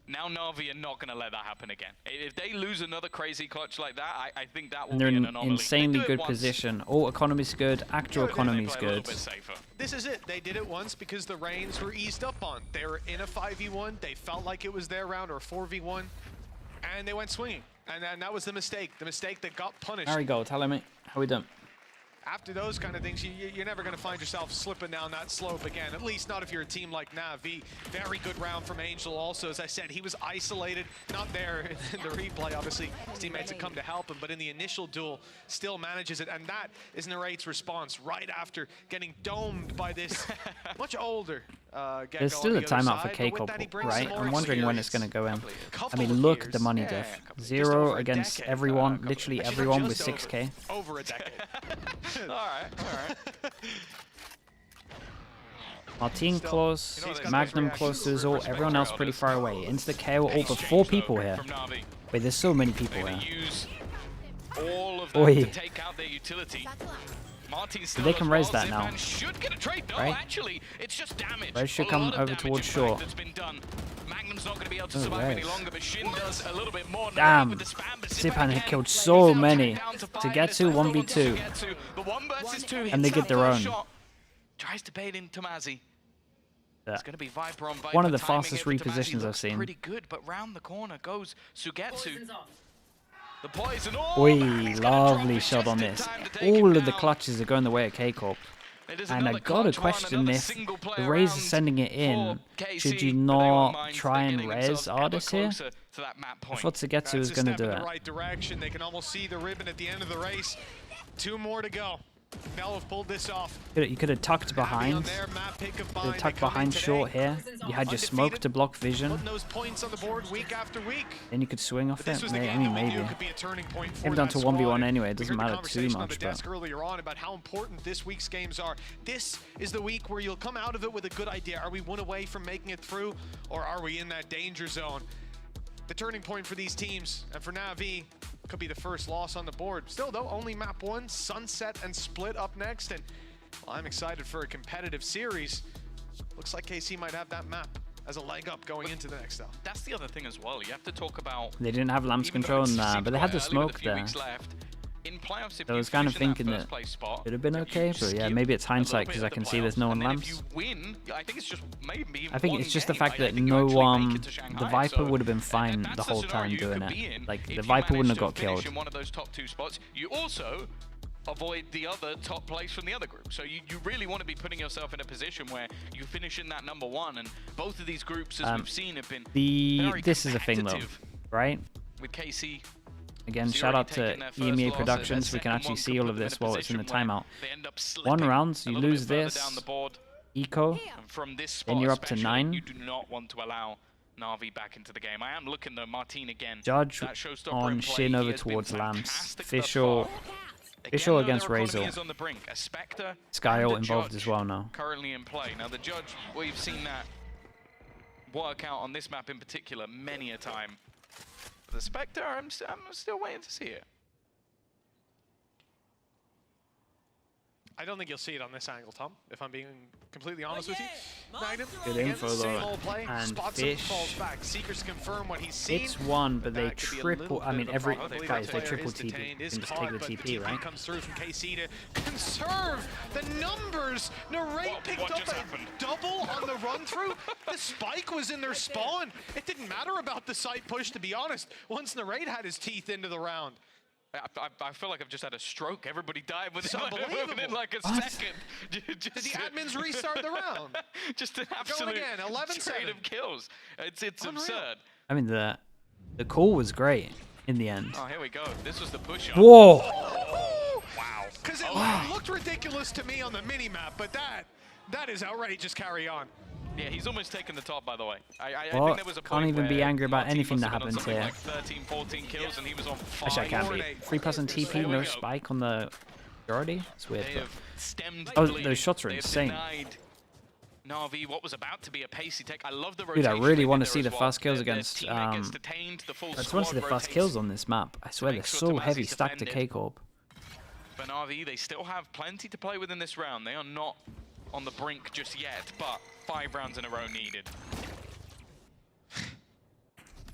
Speaker 1: Now Navi are not going to let that happen again. If they lose another crazy clutch like that, I think that will
Speaker 2: And they're
Speaker 1: be an
Speaker 2: in
Speaker 1: anomaly.
Speaker 2: insanely
Speaker 1: They do it
Speaker 2: good
Speaker 1: once,
Speaker 2: position. Ult economy's good, actual
Speaker 1: they
Speaker 2: economy's
Speaker 1: play a little
Speaker 2: good.
Speaker 1: bit safer.
Speaker 3: This is it. They did it once because the Reigns were eased up on. They were in a 5v1. They felt like it was their round, or a 4v1, and they went swinging. And that was the mistake that got punished.
Speaker 2: There we go. Tell him, mate. How we done?
Speaker 3: After those kind of things, you're never going to find yourself slipping down that slope again, at least not if you're a team like NAVI. Very good round from Angel also. As I said, he was isolated, not there in the replay, obviously. His teammates had come to help him, but in the initial duel, still manages it. And that is Narrate's response right after getting domed by this much older Gecko.
Speaker 2: There's still a timeout for K-Corp, right? I'm wondering when it's going to go in. I mean, look at the money diff. 0 against everyone, literally everyone with 6k.
Speaker 3: Over a decade.
Speaker 1: Alright.
Speaker 2: Martin close, Magnum close to his ult, everyone else pretty far away. Into the KO ult, but 4 people here.
Speaker 1: From Navi.
Speaker 2: Wait, there's so many people
Speaker 1: They're
Speaker 2: here.
Speaker 1: gonna use all of them
Speaker 2: Oi.
Speaker 1: to take out their utility. Martin's still
Speaker 2: They can
Speaker 1: as
Speaker 2: raise
Speaker 1: well.
Speaker 2: that now.
Speaker 1: Zipan should get a trade. No,
Speaker 2: Right?
Speaker 1: actually, it's just damage.
Speaker 2: Res should
Speaker 1: A
Speaker 2: come
Speaker 1: lot of
Speaker 2: over
Speaker 1: damage,
Speaker 2: towards
Speaker 1: in
Speaker 2: short.
Speaker 1: fact, that's been done. Magnum's not going to be able to
Speaker 2: Oh,
Speaker 1: survive any
Speaker 2: Res.
Speaker 1: longer, but Shin does a little bit more.
Speaker 2: Damn.
Speaker 1: With the spam, but
Speaker 2: Zipan
Speaker 1: again,
Speaker 2: had killed
Speaker 1: he's
Speaker 2: so
Speaker 1: now
Speaker 2: many.
Speaker 1: down to 5,
Speaker 2: To get to
Speaker 1: and it's
Speaker 2: 1v2.
Speaker 1: Sugetsu. The 1 versus 2 hits
Speaker 2: And they
Speaker 1: that
Speaker 2: get their
Speaker 1: first
Speaker 2: own.
Speaker 1: shot. Tries to bait in Tomazi.
Speaker 2: Yeah.
Speaker 1: It's going to be Viper on Viper.
Speaker 2: One of the
Speaker 1: Timing
Speaker 2: fastest
Speaker 1: here for Tomazi
Speaker 2: repositions I've
Speaker 1: looks
Speaker 2: seen.
Speaker 1: Pretty good, but round the corner goes Sugetsu. The poison. Oh,
Speaker 2: Oi,
Speaker 1: and he's gonna drop
Speaker 2: lovely
Speaker 1: it
Speaker 2: shot
Speaker 1: just
Speaker 2: on
Speaker 1: in
Speaker 2: this.
Speaker 1: time to take him
Speaker 2: All of the
Speaker 1: down.
Speaker 2: clutches are going the way of K-Corp.
Speaker 1: It is
Speaker 2: And I
Speaker 1: another
Speaker 2: gotta
Speaker 1: clutch one,
Speaker 2: question
Speaker 1: another
Speaker 2: if
Speaker 1: single
Speaker 2: the
Speaker 1: player
Speaker 2: Raze is
Speaker 1: round
Speaker 2: sending it in.
Speaker 1: for KC,
Speaker 2: Should you
Speaker 1: but they won't
Speaker 2: not
Speaker 1: mind.
Speaker 2: try
Speaker 1: They're
Speaker 2: and
Speaker 1: getting
Speaker 2: res
Speaker 1: themselves ever
Speaker 2: artists here?
Speaker 1: closer to that map
Speaker 2: I
Speaker 1: point.
Speaker 2: thought Sugetsu
Speaker 3: That's
Speaker 2: was
Speaker 3: a
Speaker 2: going to
Speaker 3: step
Speaker 2: do
Speaker 3: in
Speaker 2: it.
Speaker 3: the right direction. They can almost see the ribbon at the end of the race. 2 more to go. Mel have pulled this off.
Speaker 2: You could have tucked behind.
Speaker 3: On their map pick of
Speaker 2: You could
Speaker 3: bind.
Speaker 2: have
Speaker 3: They
Speaker 2: tucked
Speaker 3: come in
Speaker 2: behind
Speaker 3: today,
Speaker 2: short here. You had your smoke
Speaker 3: undefeated,
Speaker 2: to block vision.
Speaker 3: putting those points on the board week after week.
Speaker 2: Then you could swing off
Speaker 3: But this
Speaker 2: it.
Speaker 3: was the
Speaker 2: I
Speaker 3: game
Speaker 2: mean,
Speaker 3: that we knew
Speaker 2: maybe.
Speaker 3: could be a turning point for
Speaker 2: Came down
Speaker 3: that
Speaker 2: to
Speaker 3: squad.
Speaker 2: 1v1 anyway. It
Speaker 3: We
Speaker 2: doesn't
Speaker 3: heard the
Speaker 2: matter too
Speaker 3: conversation on
Speaker 2: much.
Speaker 3: the desk
Speaker 2: But
Speaker 3: earlier on about how important this week's games are. This is the week where you'll come out of it with a good idea. Are we 1 away from making it through, or are we in that danger zone? The turning point for these teams, and for NAVI, could be the first loss on the board. Still though, only map 1, Sunset and Split up next, and well, I'm excited for a competitive series. Looks like KC might have that map as a leg up going into the next though.
Speaker 1: That's the other thing as well. You have to talk about.
Speaker 2: they didn't have lamps
Speaker 1: even though
Speaker 2: control,
Speaker 1: it
Speaker 2: nah,
Speaker 1: seemed
Speaker 2: but they had
Speaker 1: quite
Speaker 2: the
Speaker 1: early with
Speaker 2: smoke
Speaker 1: a few
Speaker 2: there.
Speaker 1: weeks left, in playoffs, if
Speaker 2: So I
Speaker 1: you
Speaker 2: was kind of
Speaker 1: finish in that
Speaker 2: thinking
Speaker 1: first
Speaker 2: that
Speaker 1: place spot,
Speaker 2: could have been
Speaker 1: you
Speaker 2: okay,
Speaker 1: just
Speaker 2: but yeah,
Speaker 1: skip
Speaker 2: maybe it's
Speaker 1: a little
Speaker 2: hindsight
Speaker 1: bit
Speaker 2: because
Speaker 1: of
Speaker 2: I
Speaker 1: the
Speaker 2: can see there's
Speaker 1: playoffs,
Speaker 2: no one
Speaker 1: and then
Speaker 2: lamps.
Speaker 1: If you win, I think it's just maybe.
Speaker 2: I think
Speaker 1: one
Speaker 2: it's just the
Speaker 1: game.
Speaker 2: fact
Speaker 1: I
Speaker 2: that
Speaker 1: think you
Speaker 2: no
Speaker 1: actually make it to
Speaker 2: the
Speaker 1: Shanghai,
Speaker 2: Viper
Speaker 1: so
Speaker 2: would have been fine
Speaker 1: that's
Speaker 2: the whole
Speaker 1: scenario
Speaker 2: time
Speaker 1: you
Speaker 2: doing
Speaker 1: could be
Speaker 2: it.
Speaker 1: in
Speaker 2: Like
Speaker 1: if
Speaker 2: the
Speaker 1: you
Speaker 2: Viper wouldn't have
Speaker 1: manage
Speaker 2: got
Speaker 1: to finish
Speaker 2: killed.
Speaker 1: in one of those top 2 spots. You also avoid the other top place from the other group. So you really want to be putting yourself in a position where you finish in that number 1. And both of these groups, as we've seen, have been very
Speaker 2: This is a thing though,
Speaker 1: competitive
Speaker 2: right?
Speaker 1: with KC.
Speaker 2: Again,
Speaker 1: Zero
Speaker 2: shout out
Speaker 1: taking
Speaker 2: to
Speaker 1: their first
Speaker 2: EMEA
Speaker 1: loss,
Speaker 2: Productions.
Speaker 1: their
Speaker 2: We can
Speaker 1: second
Speaker 2: actually
Speaker 1: one
Speaker 2: see
Speaker 1: could
Speaker 2: all
Speaker 1: put
Speaker 2: of
Speaker 1: them in
Speaker 2: this
Speaker 1: a
Speaker 2: while it's in the
Speaker 1: position where
Speaker 2: timeout.
Speaker 1: they end up
Speaker 2: 1
Speaker 1: slipping
Speaker 2: round,
Speaker 1: a
Speaker 2: you
Speaker 1: little
Speaker 2: lose
Speaker 1: bit further
Speaker 2: this.
Speaker 1: down the board.
Speaker 2: Eco.
Speaker 1: And from this spot,
Speaker 2: Then you're up to
Speaker 1: especially,
Speaker 2: 9.
Speaker 1: You do not want to allow Navi back into the game. I am looking though, Martin again.
Speaker 2: Judge
Speaker 1: That showstopper
Speaker 2: on
Speaker 1: in play,
Speaker 2: Shin
Speaker 1: he
Speaker 2: over
Speaker 1: has been
Speaker 2: towards Lamps.
Speaker 1: fantastic thus
Speaker 2: Official
Speaker 1: far.
Speaker 2: Official
Speaker 1: Again, though,
Speaker 2: against
Speaker 1: their economy
Speaker 2: Razor.
Speaker 1: is on the brink. A Spectre
Speaker 2: Sky
Speaker 1: and
Speaker 2: ult
Speaker 1: a
Speaker 2: involved
Speaker 1: Judge
Speaker 2: as well now.
Speaker 1: currently in play. Now the Judge, we've seen that work out on this map in particular many a time. But the Spectre, I'm still waiting to see it.
Speaker 3: I don't think you'll see it on this angle, Tom, if I'm being completely honest with you. Magnum,
Speaker 2: Good
Speaker 3: again,
Speaker 2: info,
Speaker 3: same
Speaker 2: though.
Speaker 3: old play,
Speaker 2: And
Speaker 3: spots him,
Speaker 2: Fish.
Speaker 3: falls back. Seekers confirm what he's seen.
Speaker 2: It's one, but they
Speaker 3: That could be a little
Speaker 2: triple. I
Speaker 3: bit
Speaker 2: mean,
Speaker 3: of a
Speaker 2: every
Speaker 3: problem. I believe
Speaker 2: guys,
Speaker 3: that
Speaker 2: they
Speaker 3: player
Speaker 2: triple
Speaker 3: is
Speaker 2: TP. You
Speaker 3: detained,
Speaker 2: can
Speaker 3: is
Speaker 2: just take
Speaker 3: caught,
Speaker 2: the
Speaker 3: but
Speaker 2: TP, right?
Speaker 3: comes through from KC to conserve the numbers. Narrate picked
Speaker 1: what
Speaker 3: up
Speaker 1: just
Speaker 3: a
Speaker 1: happened?
Speaker 3: double on the run through. The spike was in their spawn. It didn't matter about the site push, to be honest, once Narrate had his teeth into the round.
Speaker 1: I feel like I've just had a stroke. Everybody died within like a
Speaker 2: What?
Speaker 1: second.
Speaker 3: Did the admins restart the round?
Speaker 1: Just an absolute
Speaker 3: again, 11-7.
Speaker 1: trade of kills. It's
Speaker 3: Unreal.
Speaker 1: absurd.
Speaker 2: I mean, the call was great in the end.
Speaker 1: Oh, here we go. This was the push-up.
Speaker 2: Whoa!
Speaker 1: Wow.
Speaker 3: Because it looked ridiculous to me on the mini-map, but that is outrageous. Carry on.
Speaker 1: Yeah, he's almost taken the top, by the way. I
Speaker 2: Well,
Speaker 1: think there was a
Speaker 2: can't
Speaker 1: point
Speaker 2: even be
Speaker 1: where
Speaker 2: angry about
Speaker 1: Martin
Speaker 2: anything
Speaker 1: must
Speaker 2: that
Speaker 1: have been on
Speaker 2: happens
Speaker 1: something
Speaker 2: here.
Speaker 1: Like 13, 14 kills, and he was on 5.
Speaker 2: Actually, I can't be. 3+ TP,
Speaker 1: There we
Speaker 2: no
Speaker 1: go.
Speaker 2: spike on the majority. It's weird.
Speaker 1: They
Speaker 2: But
Speaker 1: have stemmed the
Speaker 2: Oh,
Speaker 1: bleeding.
Speaker 2: those shots are
Speaker 1: They have
Speaker 2: insane.
Speaker 1: denied NAVI what was about to be a pacey take. I love the
Speaker 2: Dude, I
Speaker 1: rotation
Speaker 2: really
Speaker 1: they
Speaker 2: want
Speaker 1: did
Speaker 2: to
Speaker 1: there
Speaker 2: see
Speaker 1: as
Speaker 2: the
Speaker 1: well.
Speaker 2: fast kills
Speaker 1: Their
Speaker 2: against.
Speaker 1: teammate gets detained, the full
Speaker 2: I just want to see the
Speaker 1: squad
Speaker 2: fast
Speaker 1: rotates.
Speaker 2: kills on this map. I swear they're
Speaker 1: make sure
Speaker 2: so
Speaker 1: Tamazi's
Speaker 2: heavy stacked to
Speaker 1: defended.
Speaker 2: K-Corp.
Speaker 1: But NAVI, they still have plenty to play with in this round. They are not on the brink just yet, but 5 rounds in a row needed.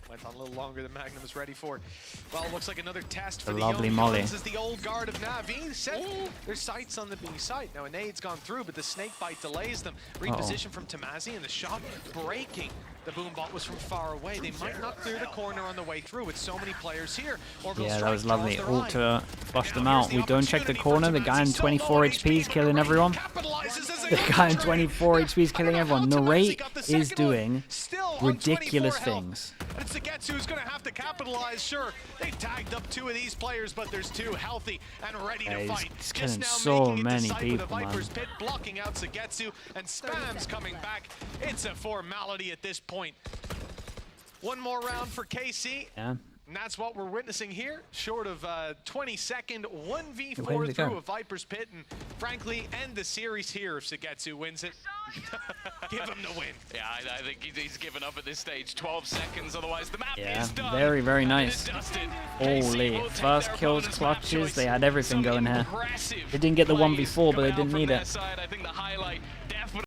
Speaker 3: Went on a little longer than Magnum was ready for. Well, it looks like another test for
Speaker 2: The
Speaker 3: the
Speaker 2: lovely
Speaker 3: young
Speaker 2: Molly.
Speaker 3: guns as the old guard of NAVI set their sights on the B site. Now, a nade's gone through, but the snake bite delays them. Reposition from Tamazi, and the shot breaking. The boom bot was from far away. They might not clear the corner on the way through with so many players here. Orbital
Speaker 2: Yeah, that
Speaker 3: strike
Speaker 2: was lovely.
Speaker 3: draws their eye.
Speaker 2: Ult to flush them
Speaker 3: Now
Speaker 2: out.
Speaker 3: here's
Speaker 2: We don't check the
Speaker 3: opportunity
Speaker 2: corner.
Speaker 3: for
Speaker 2: The guy in
Speaker 3: Tamazi.
Speaker 2: 24
Speaker 3: So
Speaker 2: HP is
Speaker 3: low
Speaker 2: killing
Speaker 3: on
Speaker 2: everyone.
Speaker 3: capitalizes as a
Speaker 2: The guy in
Speaker 3: trade.
Speaker 2: 24 HP is killing
Speaker 3: I don't know
Speaker 2: everyone.
Speaker 3: how Tamazi
Speaker 2: Narrate
Speaker 3: got the
Speaker 2: is
Speaker 3: second one.
Speaker 2: doing
Speaker 3: Still on
Speaker 2: ridiculous
Speaker 3: 24 health.
Speaker 2: things.
Speaker 3: And Sagetsu's going to have to capitalize, sure. They tagged up 2 of these players, but there's 2 healthy and ready
Speaker 2: Yeah,
Speaker 3: to
Speaker 2: he's
Speaker 3: fight.
Speaker 2: killing
Speaker 3: Just now
Speaker 2: so
Speaker 3: making it to
Speaker 2: many
Speaker 3: sight with a
Speaker 2: people, man.
Speaker 3: Viper's Pit blocking out Sagetsu, and Spam's coming back. It's a formality at this point. One more round for KC.
Speaker 2: Yeah.
Speaker 3: And that's what we're witnessing here, short of 22nd 1v4
Speaker 2: Way to
Speaker 3: through
Speaker 2: go.
Speaker 3: a Viper's Pit, and frankly, end the series here if Sagetsu wins it. Give him the win.
Speaker 1: Yeah, I think he's given up at this stage. 12 seconds, otherwise the map
Speaker 2: Yeah,
Speaker 1: is done.
Speaker 2: very, very
Speaker 1: And it
Speaker 2: nice.
Speaker 1: is dusted.
Speaker 2: Holy,
Speaker 1: KC will take
Speaker 2: first
Speaker 1: their
Speaker 2: kills,
Speaker 1: opponent's map
Speaker 2: clutches,
Speaker 1: choice.
Speaker 2: they had everything
Speaker 1: Some
Speaker 2: going here.
Speaker 1: impressive
Speaker 2: They didn't get the
Speaker 1: plays
Speaker 2: 1v4, but they
Speaker 1: coming out
Speaker 2: didn't
Speaker 1: from
Speaker 2: need
Speaker 1: their
Speaker 2: it.
Speaker 1: side. I think the highlight